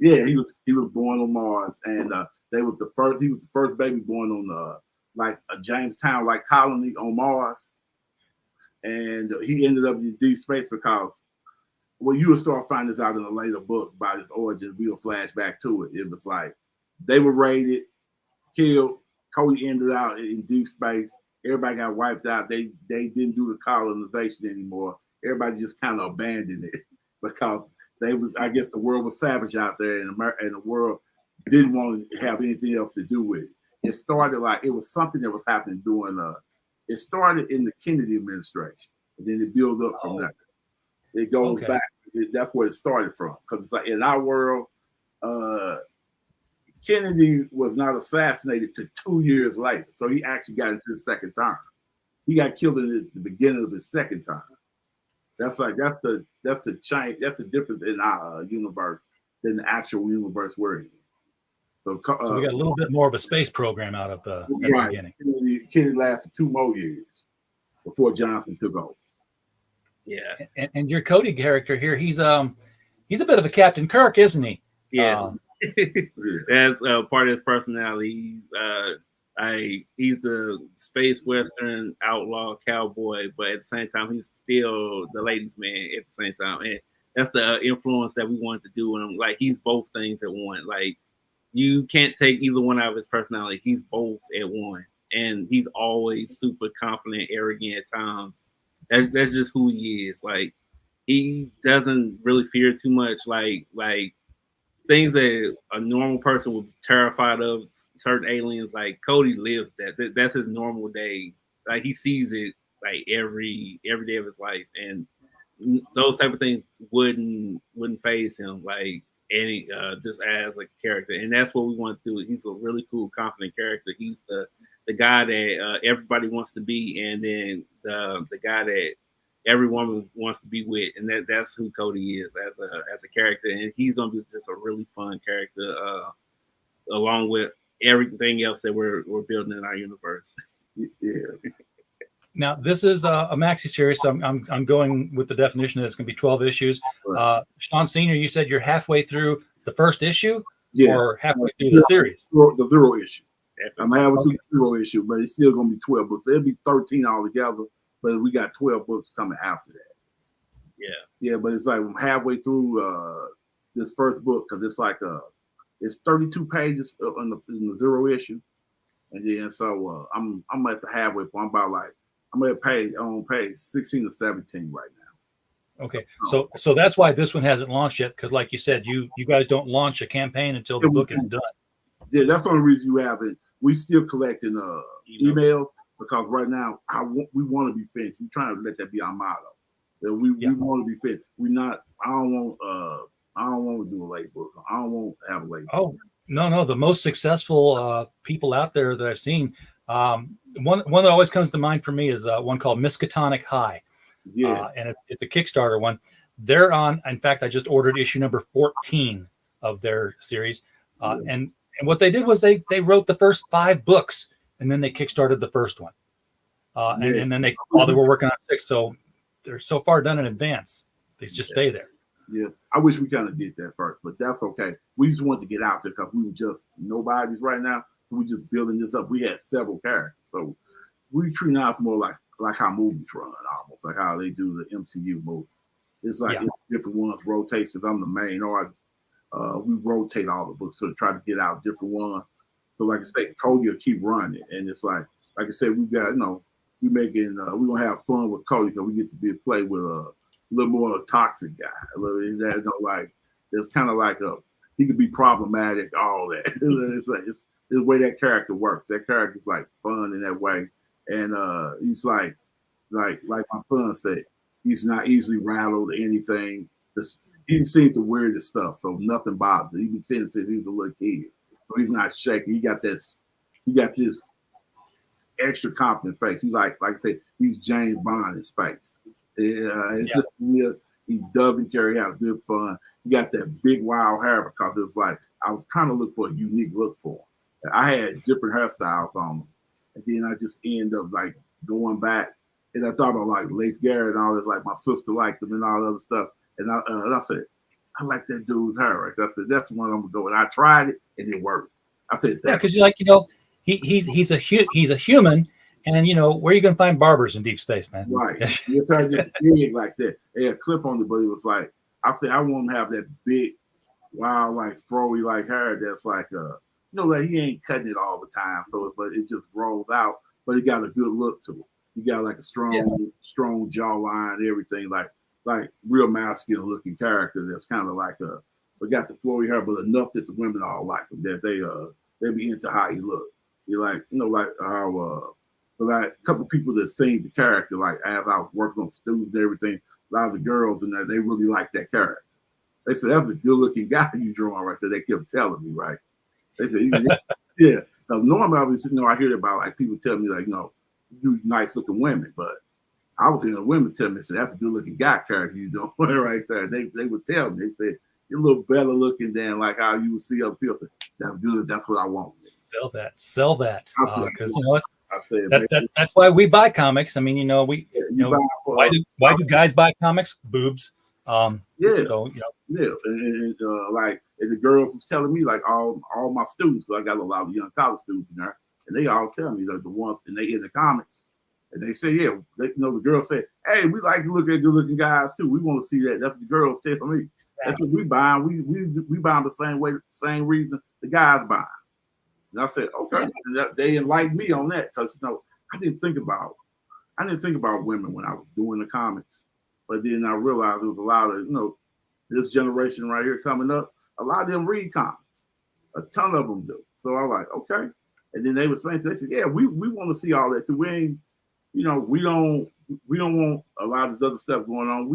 yeah, he was born on Mars, and he was the first baby born on like a Jamestown like colony on Mars, and he ended up in deep space because you will start finding this out in a later book by his origin. We'll flash back to it. It was like they were raided, killed. Cody ended out in deep space. Everybody got wiped out. They didn't do the colonization anymore. Everybody just kind of abandoned it because I guess the world was savage out there, and the world didn't want to have anything else to do with it. It started like it was something that was happening during it started in the Kennedy administration, and then it built up from there. It goes back. That's where it started from. Because it's like in our world, Kennedy was not assassinated till 2 years later. So he actually got into his second term. He got killed in the beginning of his second term. That's the change. That's the difference in our universe than the actual universe we're in. So we got a little bit more of a space program out of the beginning. Kennedy lasted 2 more years before Johnson took over. Yeah, and your Cody character here, he's a bit of a Captain Kirk, isn't he? Yeah, that's part of his personality. He's the space western outlaw cowboy, but at the same time, he's still the ladies' man. At the same time, and that's the influence that we wanted to do. And like he's both things at one. Like you can't take either one out of his personality. He's both at one, and he's always super confident, arrogant at times. That's just who he is. Like he doesn't really fear too much. Like things that a normal person would be terrified of, certain aliens. Like Cody lives that. That's his normal day. Like he sees it like every day of his life, and those type of things wouldn't faze him. Like any just as a character, and that's what we want to do. He's a really cool, confident character. He's the guy that everybody wants to be, and then the guy that every woman wants to be with, and that's who Cody is as a character, and he's gonna be just a really fun character, along with everything else that we're building in our universe. Yeah. Now this is a maxi series, so I'm going with the definition that it's going to be 12 issues. Right. Sean Senior, you said you're halfway through the first issue, or halfway through the series? The 0 issue. I'm halfway through the 0 issue, but it's still going to be 12 books. It'll be 13 altogether, but we got 12 books coming after that. Yeah, but it's like I'm halfway through this first book because it's like it's 32 pages in the 0 issue, and then so I'm at the halfway point. I'm at page 16 or 17 right now. Okay, so that's why this one hasn't launched yet, because like you said, you guys don't launch a campaign until the book is done. Yeah, that's the only reason you haven't. We still collecting emails because right now we want to be finished. We're trying to let that be our motto. That we want to be finished. I don't want to do a late book. I don't want to have a late book. Oh no, the most successful people out there that I've seen. One that always comes to mind for me is one called Miskatonic High. Yes. And it's a Kickstarter one. They're on. In fact, I just ordered issue number 14 of their series. And what they did was they wrote the first 5 books, and then they kickstarted the first one. And then they were working on 6, so they're so far done in advance. They just stay there. Yeah, I wish we kind of did that first, but that's okay. We just wanted to get out there because we were just nobodies right now. So we just building this up. We had several characters, so we treat us more like how movies run, almost like how they do the MCU movies. It's like it's different ones rotate. Since I'm the main artist, we rotate all the books to try to get out different ones. So like I say, Cody will keep running, and it's like I said, we got we making we gonna have fun with Cody because we get to play with a little more toxic guy. It's kind of like he could be problematic, all that. It's the way that character works. That character's like fun in that way, and he's like my son said, he's not easily rattled or anything. he's seen the weirdest stuff, so nothing bothers him. He's been seeing it since he was a little kid, so he's not shaking. He got this extra confident face. He's like I said, he's James Bond in space. Just real. He doesn't carry out good fun. He got that big wild hair because it was like I was trying to look for a unique look for him. I had different hairstyles on him, and then I just ended up like going back, and I thought about like Leif Garrett and all that. Like my sister liked him and all that other stuff, and I said, I like that dude's hair. Right? I said that's the one I'm gonna go. And I tried it, and it worked. I said, because he's a human, and where are you going to find barbers in deep space, man? Right. Yes, I just did like that. They had a clip on it, but it was like I said, I want to have that big, wild, like froey like hair. That's like like he ain't cutting it all the time, but it just grows out. But he got a good look to it. He got like a strong jawline, everything like real masculine looking character. That's kind of like but got the flowy hair, but enough that the women all like him. That they be into how he look. You like like how like a couple of people that seen the character, like as I was working on students and everything, a lot of the girls in there, they really like that character. They said, that's a good looking guy you drawing right there. They kept telling me, right? They said, yeah. Now, normally, I hear about like people tell me, like, you do nice looking women, but I was hearing women tell me, that's a good looking guy character you doing right there. They would tell me, they said, you're a little better looking than like how you would see other people. Say, that's good. That's what I want. Sell that. Because you know what? I said, that's why we buy comics. I mean, why do guys buy comics? Boobs. And the girls was telling me, like all my students, because I got a lot of young college students in there, and they all tell me that the ones and they in the comics, and they say, the girls say, hey, we like to look at good looking guys too. We want to see that. That's what the girls tell me. Exactly. That's what we buy. We buy them the same reason the guys buy. And I said, okay. And they enlightened me on that because I didn't think about women when I was doing the comics. But then I realized there was a lot of, this generation right here coming up, a lot of them read comics. A ton of them do. So I was like, okay. And then they were saying, they said, yeah, we want to see all that too. We ain't, we don't want a lot of this other stuff going on.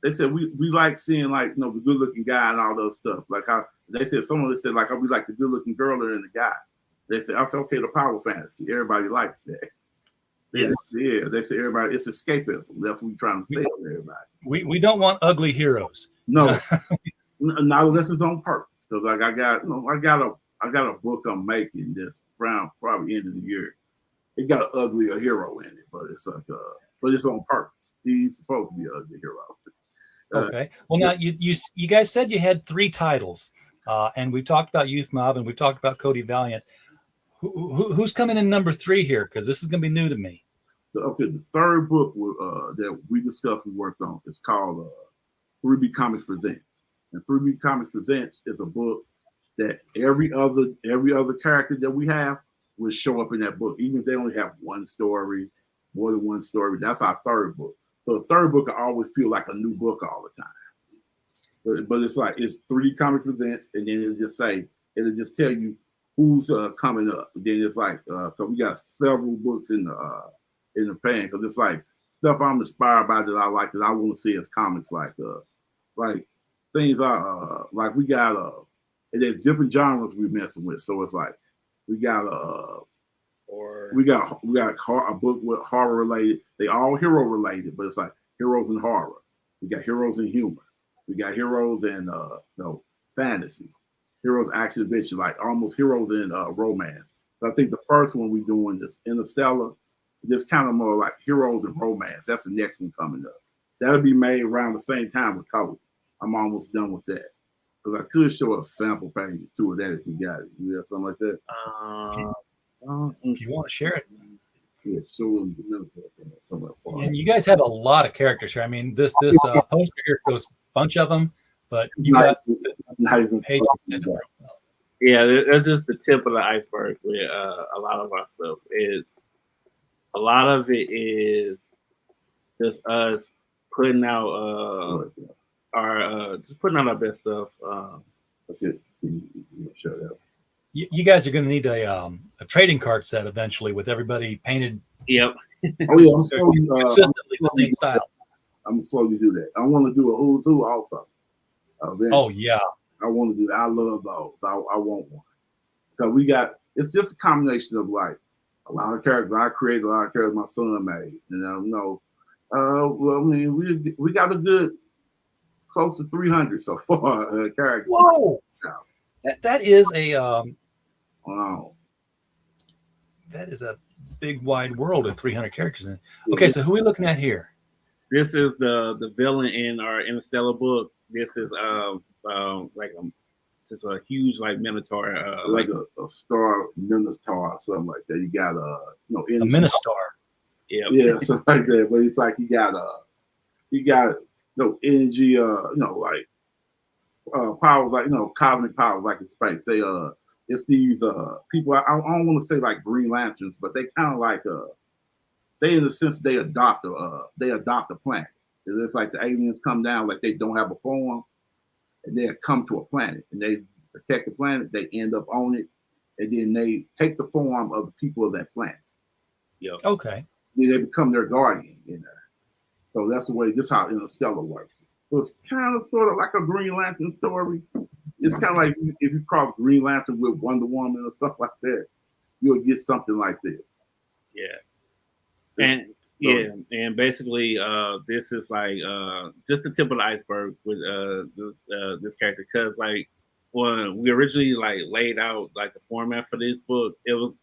They said we like seeing like, the good looking guy and all those stuff. Like how they said, someone said like, we like the good looking girl and the guy. They said, I said, okay, the power fantasy. Everybody likes that. Yes. Yeah, they say everybody, it's escapism. That's what we're trying to say to everybody. We don't want ugly heroes. No, not unless it's on purpose. Because like I got a book I'm making that's around probably end of the year. It got an uglier hero in it, but it's like but it's on purpose. He's supposed to be an ugly hero. Okay. Well, now you guys said you had 3 titles, and we talked about Youth Mob and we talked about Cody Valiant. Who's coming in number 3 here? Because this is going to be new to me. Okay, the third book that we discussed, we worked on, is called 3B Comics Presents. And 3B Comics Presents is a book that every other character that we have will show up in that book, even if they only have one story, more than one story. That's our third book. So the third book I always feel like a new book all the time. But it's like it's 3D Comics Presents, and then it'll just tell you who's coming up. And then it's like so we got several books in the pan because it's like stuff I'm inspired by that I like that I want to see as comics like things are like we got and there's different genres we're messing with. So it's like we got a book with horror related. They all hero related, but it's like heroes in horror. We got heroes in humor. We got heroes in fantasy, heroes action adventure, like almost heroes in romance. So I think the first one we're doing is Interstellar. Just kind of more like heroes and romance. That's the next one coming up. That'll be made around the same time with Cody. I'm almost done with that. Because I could show a sample page or 2 of that if we got it. You have something like that? If you want to share it. Yeah, so and you guys have a lot of characters here. I mean, this poster here goes a bunch of them, but you got pages. Yeah, that's just the tip of the iceberg with a lot of our stuff. A lot of it is just us putting out putting out our best stuff. That's it. Show that. You guys are going to need a trading card set eventually with everybody painted. Yep. Oh yeah, consistently the same style. I'm gonna slowly do that. I want to do a who's who also. Oh yeah. I want to do that. I love those. I want one because we got. It's just a combination of like a lot of characters I created, a lot of characters my son made. Well, I mean, we got a good close to 300 so far characters. Whoa. That is a Wow. that is a big wide world of 300 characters in it. Okay, so who are we looking at here? This is the villain in our Interstellar book. This is like just a huge like minotaur, like a star minotaur or something like that. You got a ministar. Yeah, something like that. But it's like you got energy, like powers, like cosmic powers, like in space. It's these people. I don't want to say like Green Lanterns, but they kind of like they in the sense they adopt a planet. It's like the aliens come down, like they don't have a form, and they come to a planet and they protect the planet. They end up on it, and then they take the form of the people of that planet. Yeah. Okay. Then they become their guardian in there. So that's the way. This is how Interstellar works. So it's kind of sort of like a Green Lantern story. It's kind of like if you cross Green Lantern with Wonder Woman or stuff like that, you'll get something like this. Yeah. And basically, this is like just the tip of the iceberg with this character, because like when we originally like laid out like the format for this book, it was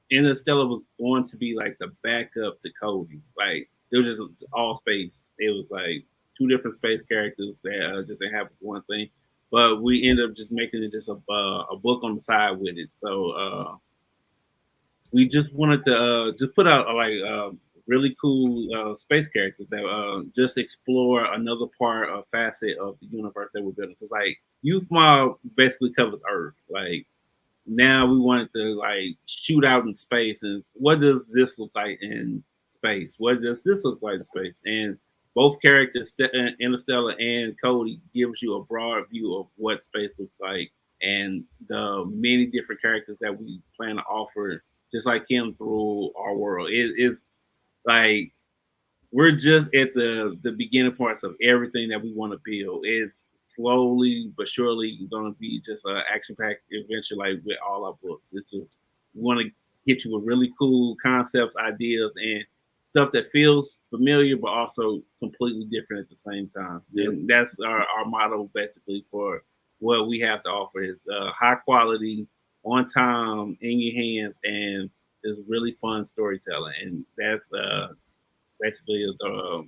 Interstellar was going to be like the backup to Cody. Like it was just all space. It was like two different space characters that just inhabit one thing, but we ended up just making it just a book on the side with it. So we just wanted to just put out really cool space characters that just explore another part of facet of the universe that we're building. Because like Youth Mob basically covers Earth. Like now we wanted to like shoot out in space, and what does this look like in space? What does this look like in space? And both characters, Interstellar and Cody, gives you a broad view of what space looks like and the many different characters that we plan to offer, just like him, through our world. It is like we're just at the beginning parts of everything that we want to build. It's slowly but surely going to be just an action-packed adventure, like with all our books. It's just we want to hit you with really cool concepts, ideas, and stuff that feels familiar but also completely different at the same time. Yeah. And that's our motto basically for what we have to offer is high quality, on time, in your hands, and is really fun storytelling. And that's basically the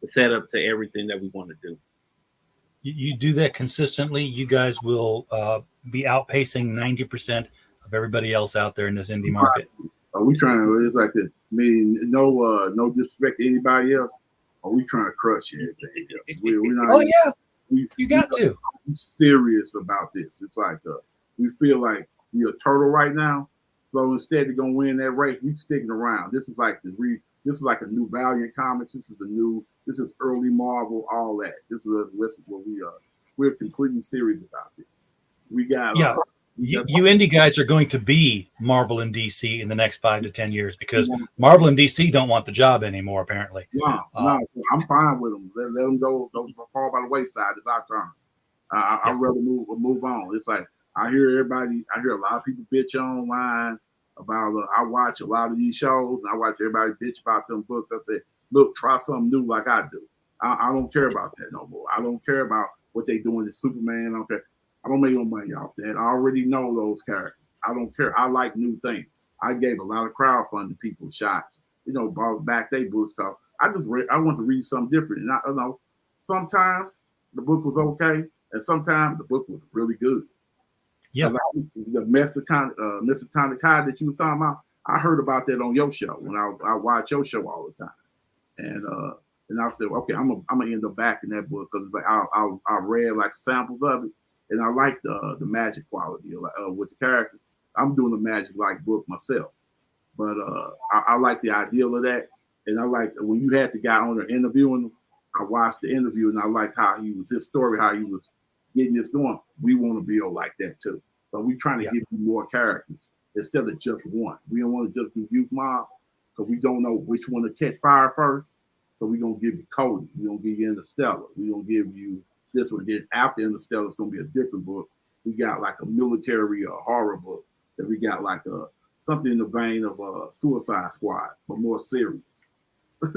setup to everything that we want to do. You do that consistently, you guys will be outpacing 90% of everybody else out there in this indie market. We trying? It's like this. I mean, no disrespect to anybody else. Are we trying to crush everything else? We're not. Oh yeah, you got to. Be serious about this. It's like we feel like we're a turtle right now. So instead of gonna win that race, we sticking around. This is like this is like a new Valiant comics. This is early Marvel, all that. This is what we are. We're completely serious about this. We got You indie guys are going to be Marvel and DC in the next 5 to 10 years because Marvel and DC don't want the job anymore, apparently. No, so I'm fine with them. Let them go. Don't fall by the wayside. It's our turn. I'd rather move on. It's like I hear a lot of people bitch online about. I watch a lot of these shows. And I watch everybody bitch about them books. I said, look, try something new like I do. I don't care about that no more. I don't care about what they doing to Superman. I don't care. I don't make no money off that. I already know those characters. I don't care. I like new things. I gave a lot of crowdfunding people shots. Brought back their books. So I want to read something different. And I know sometimes the book was okay, and sometimes the book was really good. Yeah. The Mr. Tonic High that you was talking about, I heard about that on your show when I watch your show all the time. And I said, okay, I'm gonna end up backing that book because it's like I read like samples of it. And I like the magic quality with the characters. I'm doing a magic like book myself, but I like the ideal of that. And I like when you had the guy on there interviewing him. I watched the interview and I liked how his story, how he was getting this going. We want to build like that too. So we trying to give you more characters instead of just one. We don't want to just do Youth Mob because we don't know which one to catch fire first. So we're gonna give you Cody. We're gonna give you Interstellar. We're gonna give you this one. Then after Interstellar, it's gonna be a different book. We got like a military or horror book. That we got like a something in the vein of a Suicide Squad, but more serious.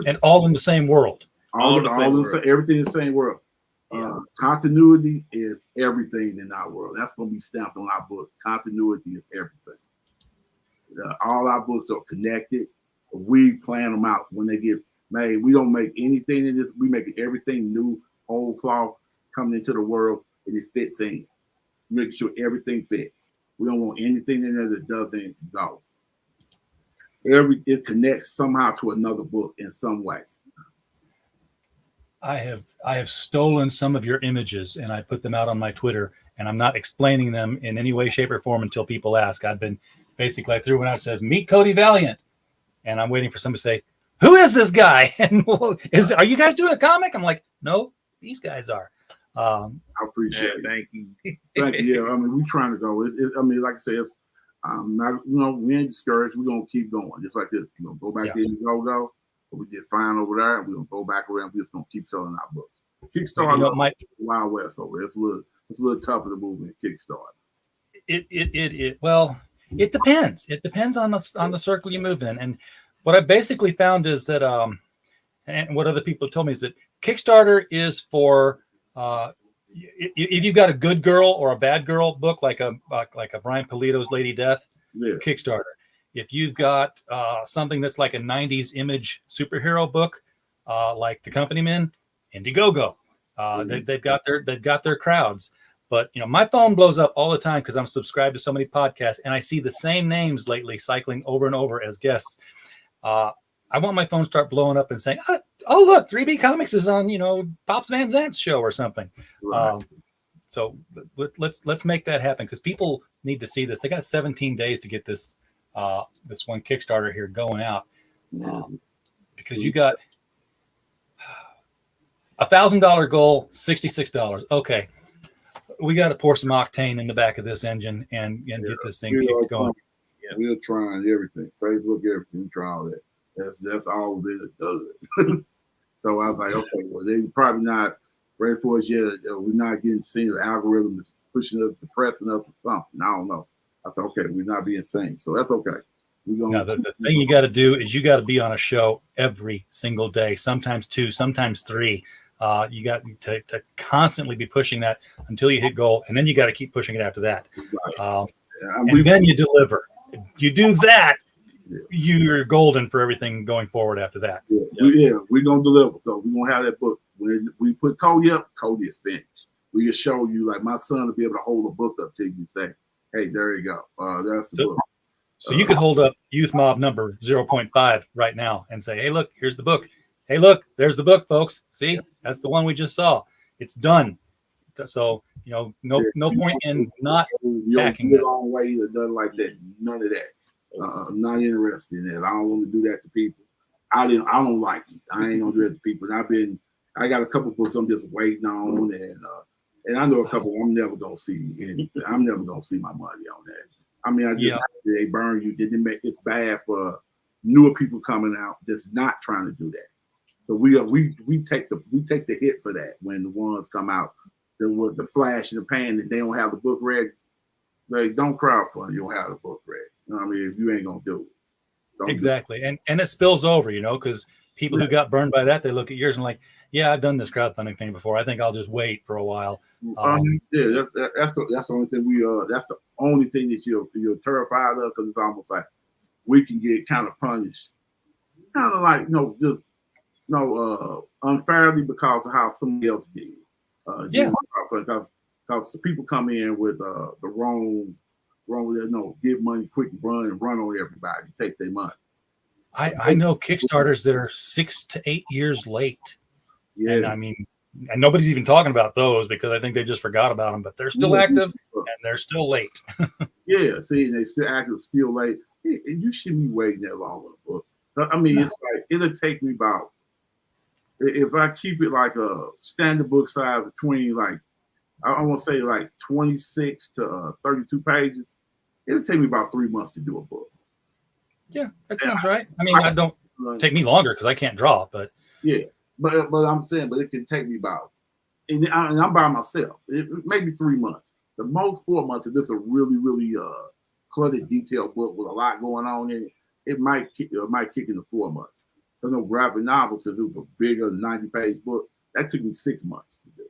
And all in the same world. Everything in the same world. Continuity is everything in our world. That's going to be stamped on our book. Continuity is everything. All our books are connected. We plan them out when they get made. We don't make anything in this. We make everything new, whole cloth coming into the world, and it fits in. Make sure everything fits. We don't want anything in there that doesn't go. It connects somehow to another book in some way. I have stolen some of your images and I put them out on my Twitter, and I'm not explaining them in any way, shape, or form until people ask. I've been basically, I threw one out that says, "Meet Cody Valiant," and I'm waiting for somebody to say, "Who is this guy?" And are you guys doing a comic? I'm like, no, these guys are. I appreciate it. Thank you. Thank you. Yeah, I mean, we're trying to go. Like I said, not, we ain't discouraged. We're gonna keep going, just like this. Go back there and go. But we did fine over there, and we're gonna go back around. We're just gonna keep selling our books. Kickstarter, Wild West over. It's a little tougher to move in Kickstarter. Well, it depends. It depends on the circle you move in. And what I basically found is that, and what other people told me is that Kickstarter is for if you've got a good girl or a bad girl book, like a Brian Pulido's Lady Death, Kickstarter. If you've got something that's like a 90s image superhero book, like The Company Men, Indiegogo, they've got their crowds. But my phone blows up all the time because I'm subscribed to so many podcasts, and I see the same names lately cycling over and over as guests. I want my phone to start blowing up and saying, "Oh, look, 3B Comics is on Pops Van Zant's show or something." Right. So let's make that happen, because people need to see this. They got 17 days to get this one Kickstarter here going out, because you got $1,000 goal, $66. Okay, we got to pour some octane in the back of this engine and get this thing kicked going. We're trying everything. Facebook, everything. We try all that. That's all that does it. So I was like, okay, well, they probably not ready for us yet. We're not getting seen. The algorithm is pushing us, depressing us, or something. I don't know. I said, okay, we're not being seen, so that's okay. Now, the thing you got to do is you got to be on a show every single day, sometimes 2, sometimes 3. You got to constantly be pushing that until you hit goal, and then you got to keep pushing it after that. And then you deliver. You do that, you're golden for everything going forward after that. We're going to deliver. So we're going to have that book. When we put Cody up, Cody is finished. We can show you, like my son will be able to hold a book up to you and say, "Hey, there you go. That's the book." So you could hold up Youth Mob number 0.5 right now and say, "Hey, look, here's the book. Hey, look, there's the book, folks. See, that's the one we just saw. It's done." So no point in not backing this. Long way either done like that. None of that. I'm not interested in that. I don't want to do that to people. I don't like it. I ain't gonna do that to people. And I got a couple books I'm just waiting on, and I know a couple I'm never gonna see anything. I'm never gonna see my money on that. I mean, they burn you. It's bad for newer people coming out that's not trying to do that. So we take the hit for that when the ones come out. The flash in the pan and they don't have the book ready. Like, don't crowdfund. You don't have the book ready. You know what I mean? If you ain't gonna do it. Exactly. And it spills over, because people who got burned by that, they look at yours and like, yeah, I've done this crowdfunding thing before. I think I'll just wait for a while. That's the only thing that's the only thing that you're terrified of, because it's almost like we can get kind of punished, kind of like unfairly because of how somebody else did. Because people come in with the wrong, give money quick, run on everybody, take their money. I know Kickstarters that are 6 to 8 years late. Yeah, and I mean, and nobody's even talking about those because I think they just forgot about them, but they're still active and they're still late. Yeah, see, they still active, still late. You shouldn't be waiting that long on a book. I mean, it's like it'll take me about, if I keep it like a standard book size between like, I want to say like 26 to 32 pages, it'll take me about 3 months to do a book. Yeah, that sounds right. I mean, I don't take me longer because I can't draw, but Yeah, but I'm saying, but it can take me about, and I'm by myself. Maybe 3 months. The most 4 months. If it's a really cluttered, detailed book with a lot going on in it, it might kick into 4 months. So no graphic novel, since it was a bigger 90-page book, that took me 6 months to do.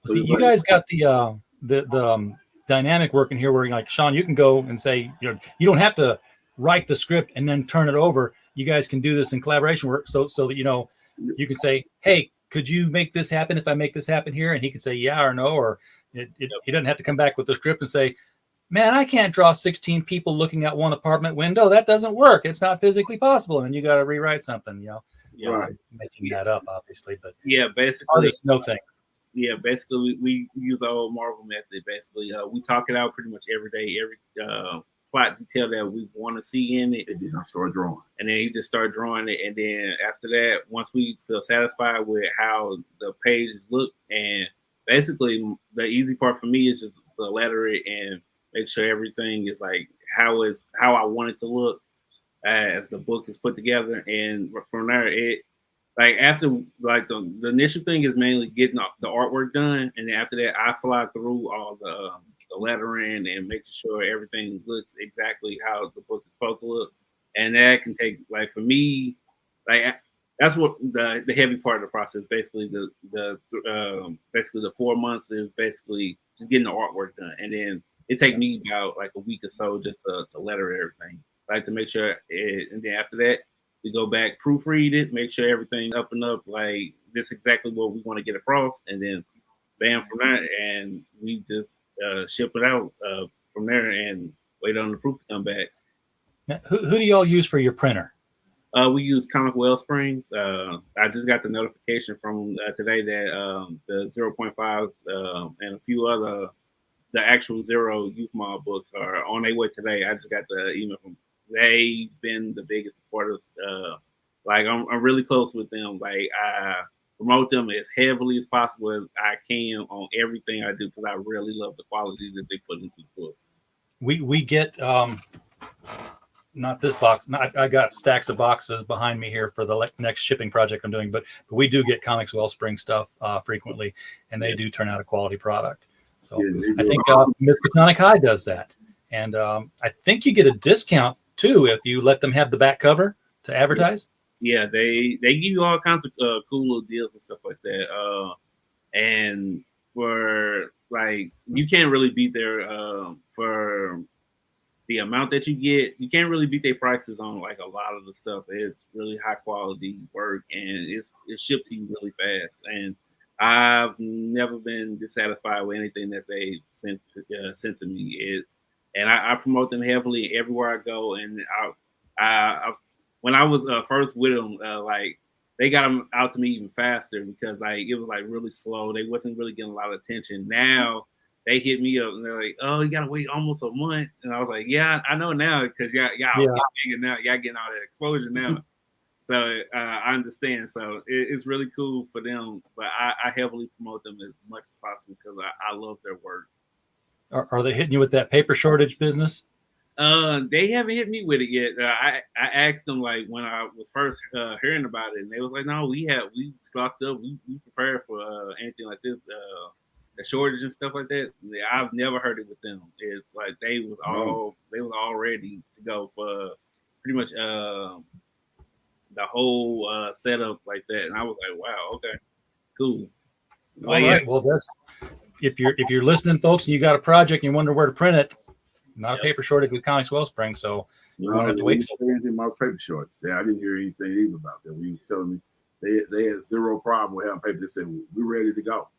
So you guys got the dynamic working here, where like Sean, you can go and say, you don't have to write the script and then turn it over. You guys can do this in collaboration work, so that you can say, hey, could you make this happen if I make this happen here? And he can say yeah or no, or he doesn't have to come back with the script and say, man, I can't draw 16 people looking at one apartment window. That doesn't work. It's not physically possible. And you got to rewrite something, Right. Making that up, obviously. But yeah, basically, artists know things. Yeah, basically, we use the old Marvel method. Basically, we talk it out pretty much every day, every plot detail that we want to see in it. And then I start drawing. And then he just start drawing it. And then after that, once we feel satisfied with how the pages look, and basically the easy part for me is just to letter it and make sure everything is like how I want it to look as the book is put together. And from there, like after like the initial thing is mainly getting the artwork done, and then after that I fly through all the lettering and making sure everything looks exactly how the book is supposed to look. And that can take, like, for me, like that's what the heavy part of the process. Basically, basically the 4 months is basically just getting the artwork done, and then it take me about like a week or so just to letter everything, like to make sure and then after that we go back, proofread it, make sure everything up and up, like this is exactly what we want to get across, and then bam from that, and we just ship it out from there and wait on the proof to come back. Now, who do y'all use for your printer? We use Comic Wellsprings. I just got the notification from today that the 0.5s and a few other, the actual Zero Youth Mob books are on their way today. I just got the email from. They've been the biggest supporters. Like I'm really close with them. Like I promote them as heavily as possible as I can on everything I do, because I really love the quality that they put into the book. We get not this box. I got stacks of boxes behind me here for the next shipping project I'm doing, but we do get Comics Wellspring stuff frequently, and they do turn out a quality product. So I think Miskatonic High does that, and I think you get a discount too if you let them have the back cover to advertise. Yeah, they give you all kinds of cool little deals and stuff like that. And for like, you can't really beat their for the amount that you get. You can't really beat their prices on like a lot of the stuff. It's really high quality work, and it's shipped to you really fast. And I've never been dissatisfied with anything that they sent to me. And I promote them heavily everywhere I go. And I when I was first with them, like they got them out to me even faster, because like it was like really slow. They wasn't really getting a lot of attention. Now they hit me up and they're like, "Oh, you gotta wait almost a month." And I was like, "Yeah, I know now, because y'all bigger now. Y'all getting all that exposure now." So I understand. So it's really cool for them. But I heavily promote them as much as possible, because I love their work. Are they hitting you with that paper shortage business? They haven't hit me with it yet. I asked them like when I was first hearing about it, and they was like, "No, we stocked up. We prepared for anything like this, the shortage and stuff like that." I've never heard it with them. It's like they was all ready to go for pretty much the whole setup like that. And I was like, "Wow, okay, cool." All right. Well, that's if you're listening, folks, and you got a project and you wonder where to print it. Not a paper shortage with Comics Wellspring, so you won't have to wait. Anything about paper shortage? Yeah, I didn't hear anything either about that. We was telling me they had zero problem with having paper. They said we're ready to go,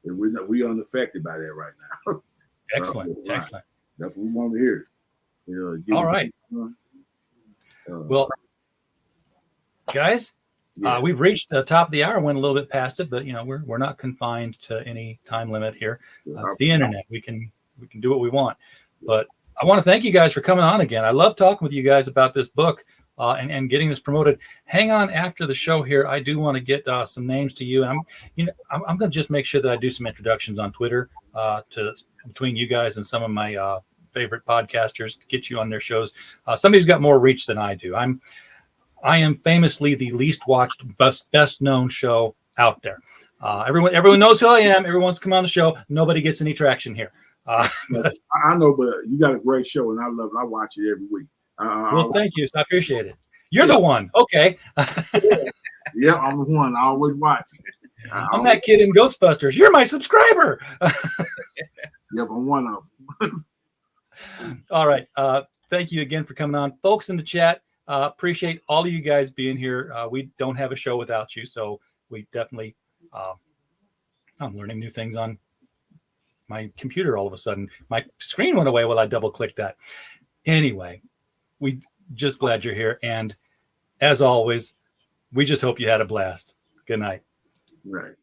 and we're unaffected by that right now. Excellent, right. Excellent. That's what we want to hear. All right. Well, guys, we've reached the top of the hour. Went a little bit past it, but we're not confined to any time limit here. It's the internet. We can do what we want, but I want to thank you guys for coming on again. I love talking with you guys about this book and getting this promoted. Hang on after the show here. I do want to get some names to you. I'm going to just make sure that I do some introductions on Twitter between you guys and some of my favorite podcasters to get you on their shows. Somebody's got more reach than I do. I am famously the least watched, best known show out there. Everyone knows who I am. Everyone wants to come on the show. Nobody gets any traction here. I know, but you got a great show, and I love it. I watch it every week. Well, thank you. I appreciate it. You're the one. Okay. Yeah, I'm the one. I always watch it. I'm that kid in Ghostbusters. You're my subscriber. Yep, I'm one of them. All right. Thank you again for coming on. Folks in the chat, appreciate all of you guys being here. We don't have a show without you, so we definitely I'm learning new things on my computer all of a sudden. My screen went away while I double-clicked that. Anyway, we just glad you're here. And as always, we just hope you had a blast. Good night. Right.